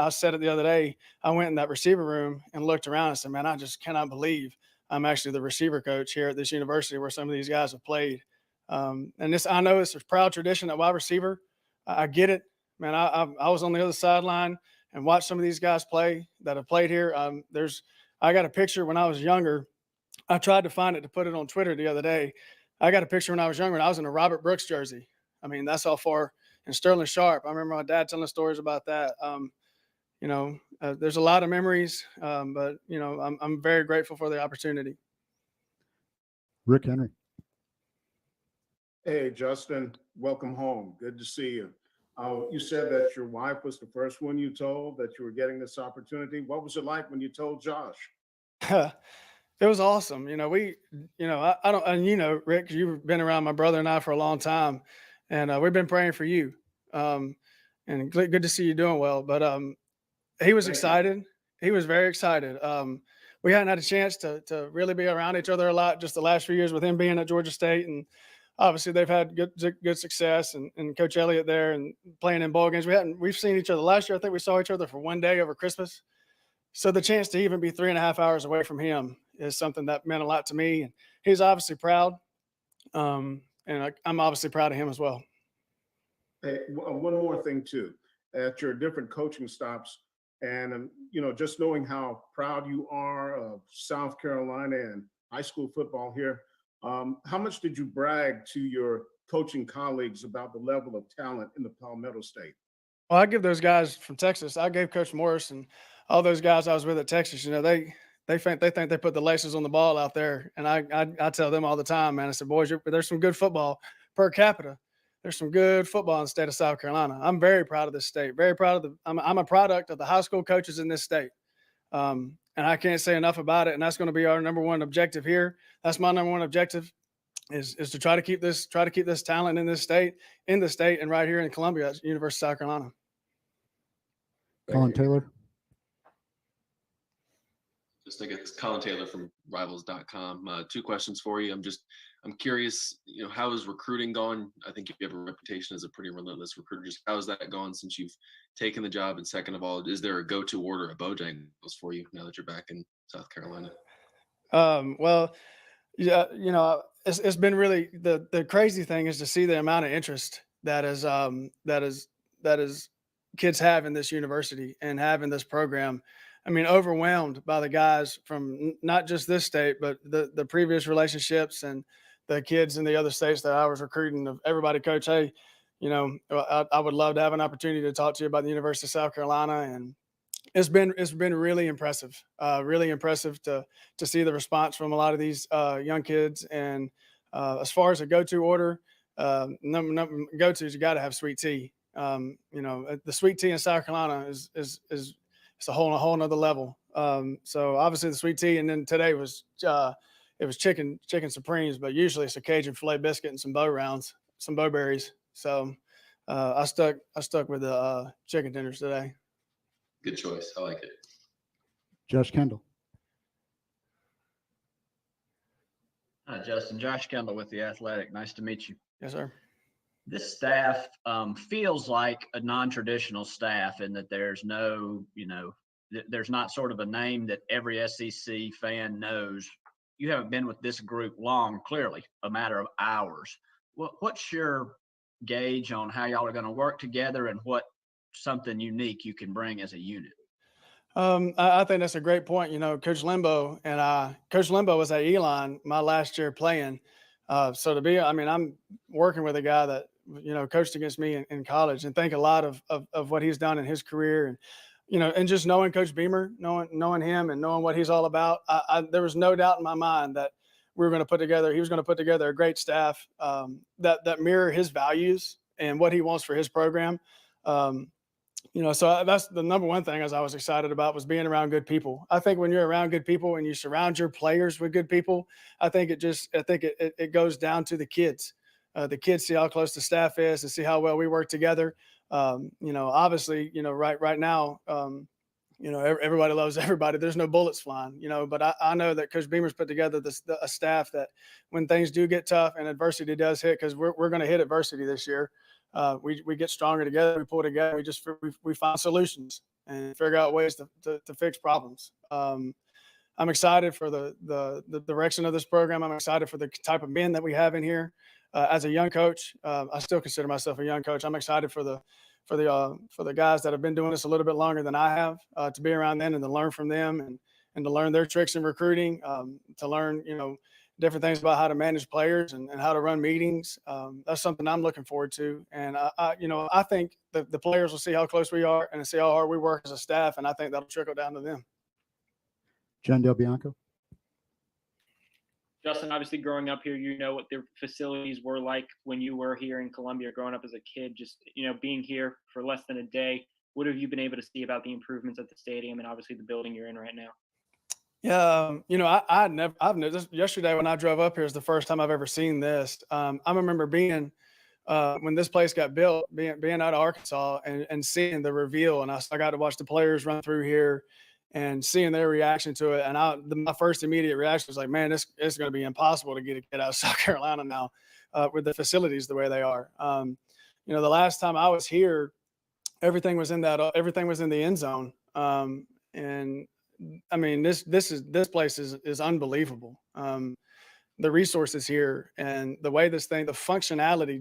said it the other day. I went in that receiver room and looked around and said, man, I just cannot believe I'm actually the receiver coach here at this university where some of these guys have played. And I know it's a proud tradition at wide receiver. I get it, man. I was on the other sideline and watched some of these guys play that have played here. I got a picture when I was younger. I tried to find it to put it on Twitter the other day. I got a picture when I was younger and I was in a Robert Brooks jersey. I mean, that's how far. And Sterling Sharp, I remember my dad telling stories about that. There's a lot of memories, but I'm very grateful for the opportunity.
Rick Henry.
Hey, Justin, welcome home. Good to see you. You said that your wife was the first one you told that you were getting this opportunity. What was it like when you told Josh?
It was awesome. I don't, and Rick, you've been around my brother and I for a long time, and we've been praying for you. And good to see you doing well. But he was excited. He was very excited. We hadn't had a chance to really be around each other a lot just the last few years with him being at Georgia State, and obviously they've had good success, and Coach Elliott there and playing in bowl games. We've seen each other last year. I think we saw each other for one day over Christmas. So the chance to even be 3.5 hours away from him is something that meant a lot to me, and he's obviously proud. And I'm obviously proud of him as well.
Hey, one more thing too, at your different coaching stops, and just knowing how proud you are of South Carolina and high school football here, how much did you brag to your coaching colleagues about the level of talent in the Palmetto State?
Well, I give those guys from Texas. I gave Coach Morris and all those guys I was with at Texas. They think they put the laces on the ball out there, and I tell them all the time, man. I said, boys, there's some good football per capita. There's some good football in the state of South Carolina. I'm very proud of this state. Very proud of I'm a product of the high school coaches in this state, and I can't say enough about it. And that's going to be our number one objective here. That's my number one objective, is to try to keep this talent in the state, and right here in Columbia at University of South Carolina.
Colin Taylor.
Just I guess Colin Taylor from Rivals.com. Two questions for you. I'm curious, how is recruiting gone? I think you have a reputation as a pretty relentless recruiter. Just how is that gone since you've taken the job? And second of all, is there a go-to order of Bojangles for you now that you're back in South Carolina?
Well, yeah, it's been really the crazy thing is to see the amount of interest that is kids have in this university and have in this program. I mean, overwhelmed by the guys from not just this state, but the previous relationships and the kids in the other states that I was recruiting. Of everybody, Coach, hey, I would love to have an opportunity to talk to you about the University of South Carolina, and it's been really impressive. Really impressive to see the response from a lot of these young kids. And as far as a go-to order, go-tos, you got to have sweet tea. The sweet tea in South Carolina is it's a whole nother level. So obviously the sweet tea, and then today was it was chicken supremes, but usually it's a Cajun filet biscuit and some bow berries. So I stuck with the chicken tenders today.
Good choice. I like it.
Josh Kendall.
Hi, Justin. Josh Kendall with The Athletic. Nice to meet you.
Yes, sir.
This staff feels like a non-traditional staff in that there's no, there's not sort of a name that every SEC fan knows. You haven't been with this group long, clearly, a matter of hours. What's your gauge on how y'all are going to work together and what something unique you can bring as a unit?
I think that's a great point. Coach Limbo was at Elon my last year playing. So I'm working with a guy that, coached against me in college, and think a lot of what he's done in his career. And just knowing Coach Beamer, knowing him and knowing what he's all about, there was no doubt in my mind that he was going to put together a great staff that mirror his values and what he wants for his program. So that's the number one thing as I was excited about, was being around good people. I think when you're around good people and you surround your players with good people, I think it goes down to the kids. The kids see how close the staff is and see how well we work together. Obviously, right now, everybody loves everybody. There's no bullets flying, but I know that Coach Beamer's put together a staff that when things do get tough and adversity does hit, because we're going to hit adversity this year, we get stronger together. We pull together. We find solutions and figure out ways to fix problems. I'm excited for the direction of this program. I'm excited for the type of men that we have in here. As a young coach, I still consider myself a young coach. I'm excited for the guys that have been doing this a little bit longer than I have, to be around them and to learn from them and to learn their tricks in recruiting, to learn, different things about how to manage players and how to run meetings. That's something I'm looking forward to. And I think the players will see how close we are and see how hard we work as a staff. And I think that'll trickle down to them.
John Del Bianco.
Justin, obviously growing up here, what their facilities were like when you were here in Columbia growing up as a kid, just, being here for less than a day. What have you been able to see about the improvements at the stadium and obviously the building you're in right now?
Yeah, I've never, just yesterday when I drove up here is the first time I've ever seen this. I remember being, when this place got built, being out of Arkansas and seeing the reveal, and I got to watch the players run through here. and seeing their reaction to it. And my first immediate reaction was like, man, it's going to be impossible to get a kid out of South Carolina now with the facilities the way they are. The last time I was here, everything was in the end zone. And I mean, this place is unbelievable. The resources here and the way the functionality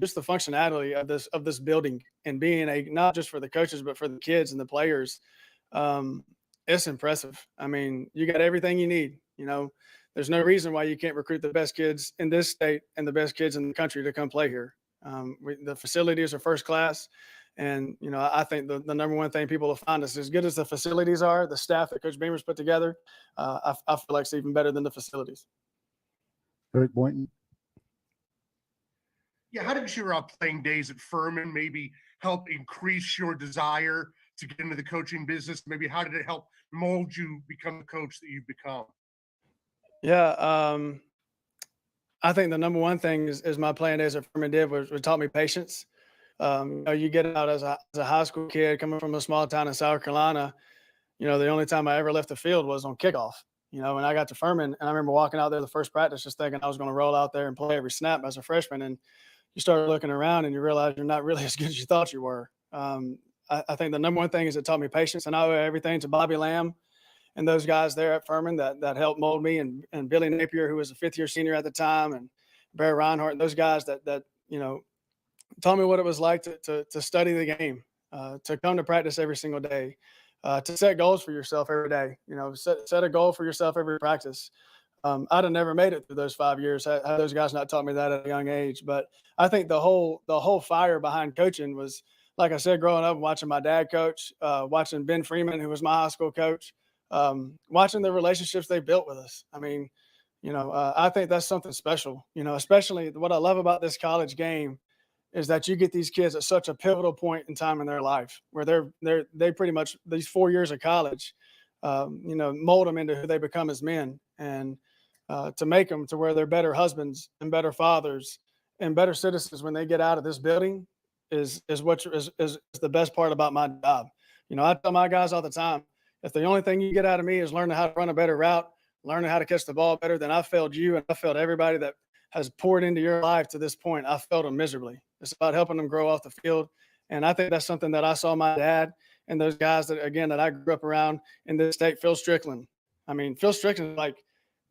of this building and being not just for the coaches, but for the kids and the players. It's impressive. I mean, you got everything you need, there's no reason why you can't recruit the best kids in this state and the best kids in the country to come play here. The facilities are first class. And, I think the number one thing people will find is as good as the facilities are, the staff that Coach Beamer's put together, I feel like it's even better than the facilities.
Eric Boynton.
Yeah, how did your playing days at Furman maybe help increase your desire to get into the coaching business? Maybe how did it help mold you become the coach that you've become?
Yeah, I think the number one thing is my playing days at Furman was taught me patience. You get out as a high school kid coming from a small town in South Carolina. The only time I ever left the field was on kickoff. When I got to Furman, and I remember walking out there the first practice just thinking I was going to roll out there and play every snap as a freshman. And you start looking around and you realize you're not really as good as you thought you were. I think the number one thing is it taught me patience, and I owe everything to Bobby Lamb and those guys there at Furman that helped mold me, and Billy Napier, who was a fifth-year senior at the time, and Barry Reinhardt, and those guys that taught me what it was like to study the game, to come to practice every single day, to set goals for yourself every day. Set a goal for yourself every practice. I'd have never made it through those 5 years had those guys not taught me that at a young age. But I think the whole fire behind coaching was, like I said, growing up, watching my dad coach, watching Ben Freeman, who was my high school coach, watching the relationships they built with us. I mean, I think that's something special. Especially what I love about this college game is that you get these kids at such a pivotal point in time in their life where they pretty much, these 4 years of college, mold them into who they become as men, and to make them to where they're better husbands and better fathers and better citizens when they get out of this building is the best part about my job. I tell my guys all the time, if the only thing you get out of me is learning how to run a better route, learning how to catch the ball better, then I failed you, and I failed everybody that has poured into your life to this point. I failed them miserably. It's about helping them grow off the field. And I think that's something that I saw my dad and those guys that I grew up around in this state. Phil Strickland. I mean, Phil Strickland,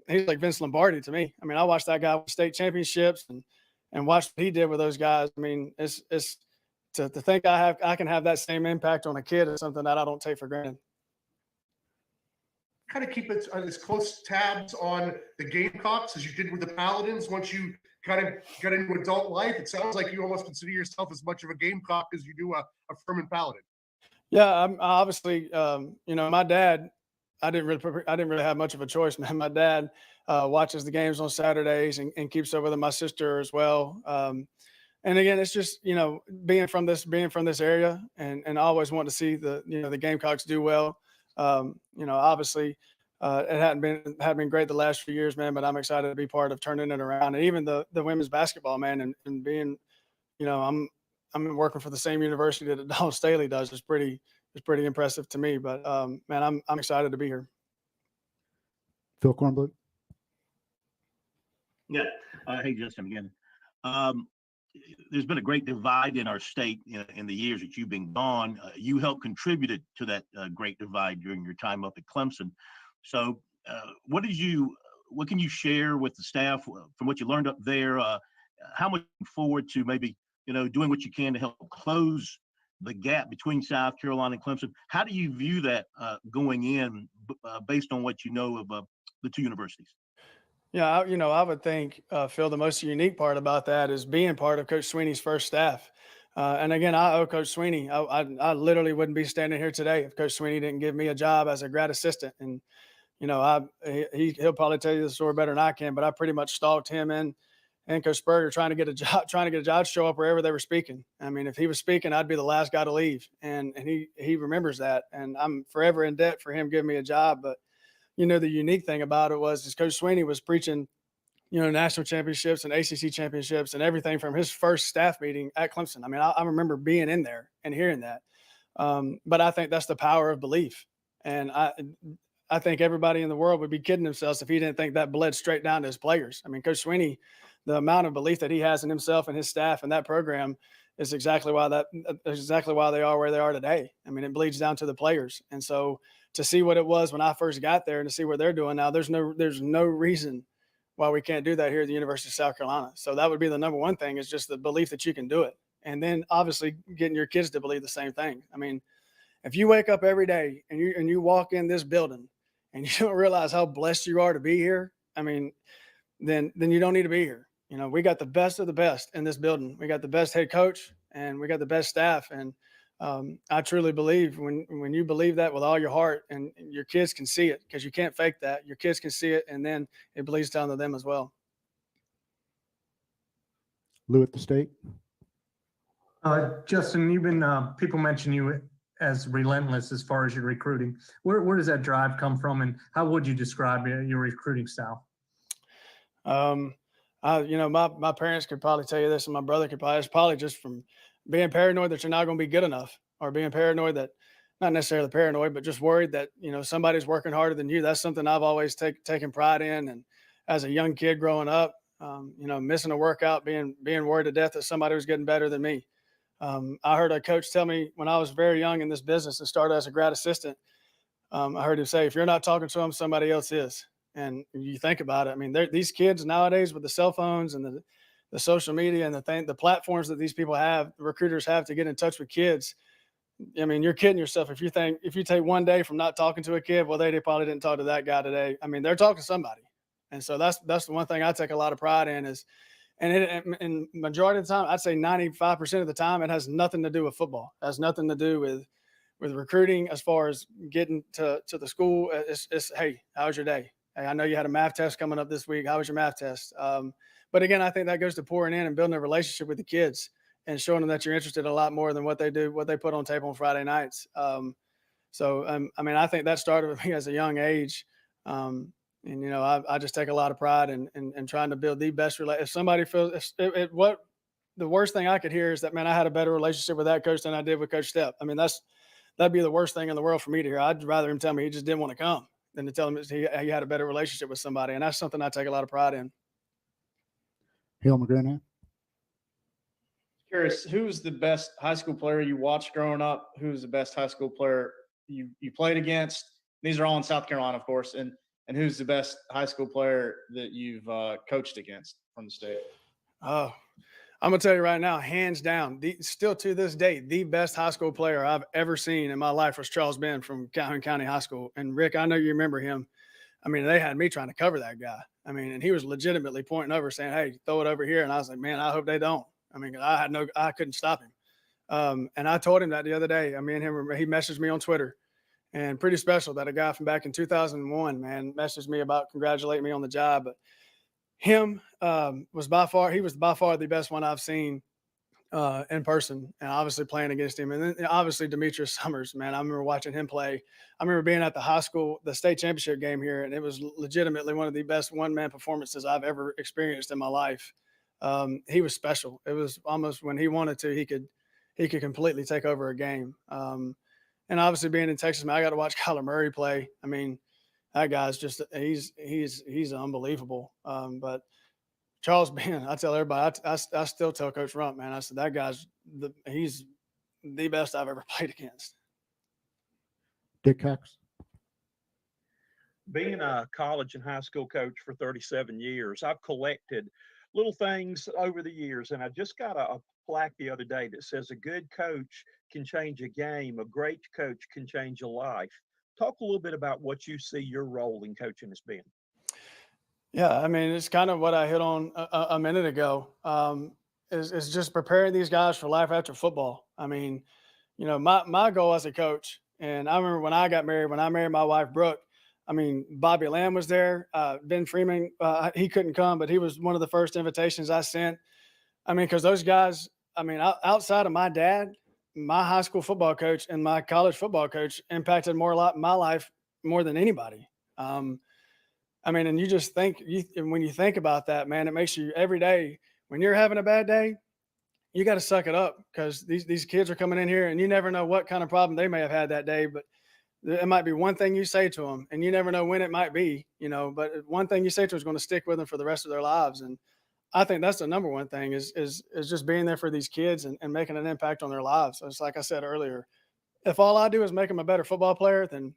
he's like Vince Lombardi to me. I mean, I watched that guy win state championships and watched what he did with those guys. I mean, it's to think I can have that same impact on a kid is something that I don't take for granted.
Kind of keep it as close tabs on the Gamecocks as you did with the Paladins once you kind of got into adult life. It sounds like you almost consider yourself as much of a Gamecock as you do a Furman Paladin.
Yeah, I'm obviously, my dad, I didn't really have much of a choice, man. My dad watches the games on Saturdays and keeps up with them. My sister as well. And again, it's just, being from this area and always wanting to see the Gamecocks do well. Obviously it hadn't been great the last few years, man, but I'm excited to be part of turning it around. And even the women's basketball, man, and being, I'm working for the same university that Donald Staley does is pretty impressive to me. But man, I'm excited to be here.
Phil Kornbluth.
Yeah. Hey, Justin, again. There's been a great divide in our state in the years that you've been gone. You helped contribute to that great divide during your time up at Clemson. So what can you share with the staff from what you learned up there? How much forward to maybe, doing what you can to help close the gap between South Carolina and Clemson? How do you view that going in based on what you know of the two universities?
Yeah, I would think, Phil, the most unique part about that is being part of Coach Sweeney's first staff. And again, I owe Coach Sweeney. I literally wouldn't be standing here today if Coach Sweeney didn't give me a job as a grad assistant. And he'll probably tell you the story better than I can, but I pretty much stalked him and Coach Spurrier trying to get a job to show up wherever they were speaking. I mean, if he was speaking, I'd be the last guy to leave. And he remembers that. And I'm forever in debt for him giving me a job. But the unique thing about it was Coach Sweeney was preaching, national championships and ACC championships and everything from his first staff meeting at Clemson. I mean, I remember being in there and hearing that. But I think that's the power of belief. And I think everybody in the world would be kidding themselves if he didn't think that bled straight down to his players. I mean, Coach Sweeney, the amount of belief that he has in himself and his staff and that program is exactly why they are where they are today. I mean, it bleeds down to the players. And so to see what it was when I first got there and to see what they're doing now, there's no reason why we can't do that here at the University of South Carolina. So that would be the number one thing, is just the belief that you can do it. And then obviously getting your kids to believe the same thing. I mean, if you wake up every day and you walk in this building and you don't realize how blessed you are to be here, I mean, then you don't need to be here. You know, we got the best of the best in this building. We got the best head coach and we got the best staff. And I truly believe when you believe that with all your heart, and your kids can see it, because you can't fake that. Your kids can see it, and then it bleeds down to them as well.
Lou at the State.
Justin, you've been, people mention you as relentless as far as your recruiting. Where does that drive come from, and how would you describe your recruiting style?
My parents could probably tell you this, and my brother could probably. It's probably just from being paranoid that you're not going to be good enough, or being paranoid that, not necessarily paranoid, but just worried that, somebody's working harder than you. That's something I've always taken pride in. And as a young kid growing up, missing a workout, being worried to death that somebody was getting better than me. I heard a coach tell me when I was very young in this business and started as a grad assistant, I heard him say, if you're not talking to them, somebody else is. And you think about it. I mean, these kids nowadays with the cell phones and the social media and the platforms that these people have, the recruiters have to get in touch with kids. I mean, you're kidding yourself if you take one day from not talking to a kid, well, they probably didn't talk to that guy today. I mean, they're talking to somebody. And so that's the one thing I take a lot of pride in is, and majority of the time, I'd say 95% of the time, it has nothing to do with football. It has nothing to do with recruiting as far as getting to the school. It's, hey, how was your day? Hey, I know you had a math test coming up this week. How was your math test? But again, I think that goes to pouring in and building a relationship with the kids and showing them that you're interested a lot more than what they put on tape on Friday nights. I mean, I think that started with me as a young age. I just take a lot of pride in trying to build the best relationship. If somebody feels what the worst thing I could hear is that, man, I had a better relationship with that coach than I did with Coach Stepp. I mean, that'd be the worst thing in the world for me to hear. I'd rather him tell me he just didn't want to come than to tell him he had a better relationship with somebody. And that's something I take a lot of pride in.
Hale McGranahan.
Curious, who's the best high school player you watched growing up? Who's the best high school player you played against? These are all in South Carolina, of course. And who's the best high school player that you've coached against from the state?
Oh, I'm going to tell you right now, hands down, still to this day, the best high school player I've ever seen in my life was Charles Ben from Calhoun County High School. And Rick, I know you remember him. I mean, they had me trying to cover that guy. I mean, and he was legitimately pointing over saying, hey, throw it over here. And I was like, man, I hope they don't. I mean, I couldn't stop him. And I told him that the other day. I mean, he messaged me on Twitter, and pretty special that a guy from back in 2001, man, messaged me about congratulating me on the job. But him was by far the best one I've seen in person, and obviously playing against him. And then obviously Demetrius Summers, man, I remember watching him play. I remember being at the state championship game here, and it was legitimately one of the best one-man performances I've ever experienced in my life. He was special. It was almost when he wanted to, he could completely take over a game. And obviously being in Texas, man, I got to watch Kyler Murray play. I mean, that guy's just, he's unbelievable. But Charles Ben, I tell everybody, I still tell Coach Rump, man, I said, that guy's he's the best I've ever played against.
Dick Cox.
Being a college and high school coach for 37 years, I've collected little things over the years, and I just got a plaque the other day that says a good coach can change a game, a great coach can change a life. Talk a little bit about what you see your role in coaching has been.
Yeah, I mean, it's kind of what I hit on a minute ago. Is just preparing these guys for life after football. I mean, my goal as a coach, and I remember when I married my wife Brooke. I mean, Bobby Lamb was there. Ben Freeman, he couldn't come, but he was one of the first invitations I sent. I mean, because those guys, I mean, outside of my dad, my high school football coach and my college football coach impacted my life more than anybody. I mean, and you just think, when you think about that, man, it makes you every day when you're having a bad day, you got to suck it up, because these kids are coming in here and you never know what kind of problem they may have had that day. But it might be one thing you say to them, and you never know when it might be, but one thing you say to them is going to stick with them for the rest of their lives. And I think that's the number one thing is just being there for these kids and making an impact on their lives. So it's like I said earlier, if all I do is make them a better football player, then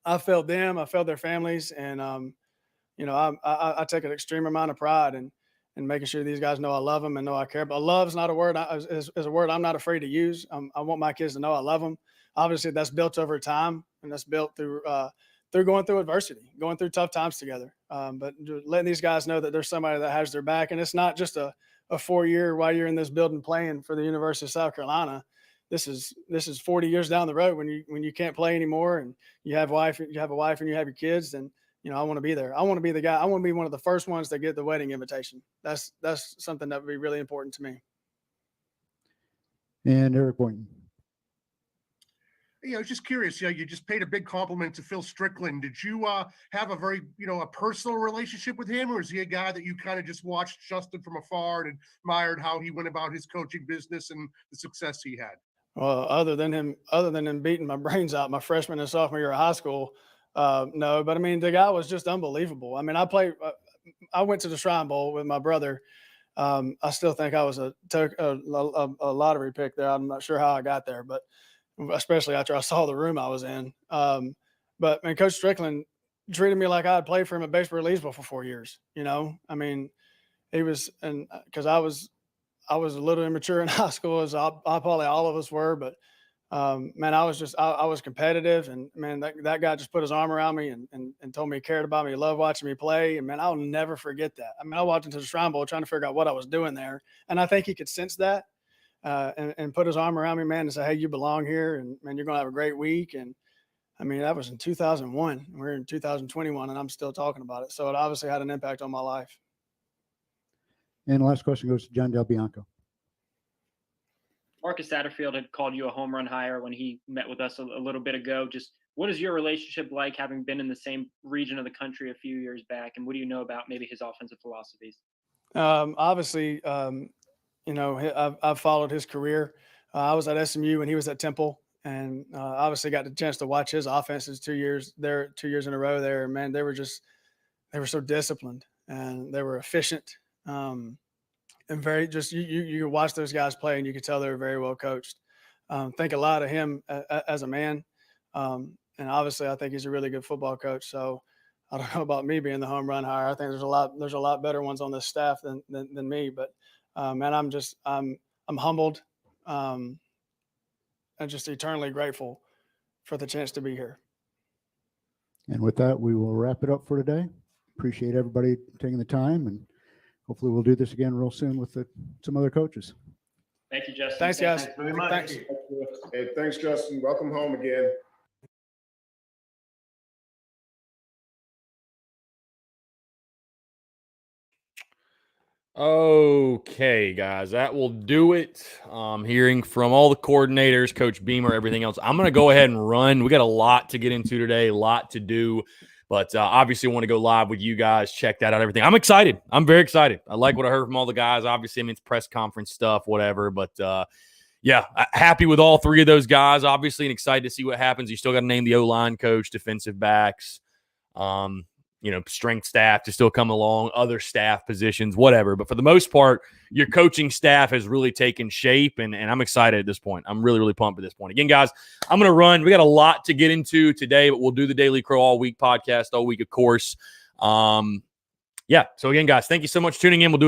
I failed them, I failed their families. And, I take an extreme amount of pride in making sure these guys know I love them and know I care. But love's not a word, is a word I'm not afraid to use. I want my kids to know I love them. Obviously that's built over time, and that's built through going through adversity, going through tough times together. But letting these guys know that there's somebody that has their back. And it's not just a 4-year while you're in this building playing for the University of South Carolina. This is 40 years down the road when you can't play anymore and you have a wife and you have your kids. And, I want to be there. I want to be the guy. I want to be one of the first ones that get the wedding invitation. That's something that would be really important to me.
And Eric Boynton.
I was just curious, you just paid a big compliment to Phil Strickland. Did you have a very, a personal relationship with him, or is he a guy that you kind of just watched Justin from afar and admired how he went about his coaching business and the success he had?
Well, other than him beating my brains out my freshman and sophomore year of high school, no. But I mean, the guy was just unbelievable. I mean, I went to the Shrine Bowl with my brother. I still think I was a lottery pick there. I'm not sure how I got there, but especially after I saw the room I was in. But man, Coach Strickland treated me like I had played for him at Batesburg Leesville for 4 years. I mean, he was, and because I was a little immature in high school, as probably all of us were. But man, I was competitive, and man, that guy just put his arm around me and told me he cared about me, he loved watching me play, and man, I'll never forget that. I mean, I walked into the Shrine Bowl trying to figure out what I was doing there, and I think he could sense that. And put his arm around me, man, and say, "Hey, you belong here, and man, you're gonna have a great week." And I mean, that was in 2001. We're in 2021, and I'm still talking about it. So it obviously had an impact on my life.
And the last question goes to John Del Bianco.
Marcus Saterfield had called you a home run hire when he met with us a little bit ago. Just what is your relationship like, having been in the same region of the country a few years back, and what do you know about maybe his offensive philosophies?
Obviously. I've followed his career. I was at SMU and he was at Temple, and obviously got the chance to watch his offenses 2 years in a row there. Man, they were so disciplined and they were efficient. And very just, you watch those guys play and you could tell they were very well coached. Think a lot of him as a man. And obviously I think he's a really good football coach. So I don't know about me being the home run hire. I think there's a lot better ones on this staff than me, but man, I'm humbled, and just eternally grateful for the chance to be here.
And with that, we will wrap it up for today. Appreciate everybody taking the time, and hopefully we'll do this again real soon with some other coaches.
Thank you, Justin.
Thanks, guys.
Thanks very much.
Thanks.
Hey, thanks, Justin. Welcome home again.
Okay, guys, that will do it. Hearing from all the coordinators, Coach Beamer, everything else. I'm going to go ahead and run. We got a lot to get into today, a lot to do, but obviously want to go live with you guys, check that out, everything. I'm excited. I'm very excited. I like what I heard from all the guys. Obviously, I mean, it's press conference stuff, whatever, but yeah, happy with all three of those guys, obviously, and excited to see what happens. You still got to name the O-line coach, defensive backs, strength staff to still come along, other staff positions, whatever. But for the most part, your coaching staff has really taken shape, and I'm excited at this point. I'm really, really pumped at this point. Again, guys, I'm going to run. We got a lot to get into today, but we'll do the Daily Crow all week podcast all week, of course. So again, guys, thank you so much for tuning in. We'll do it again.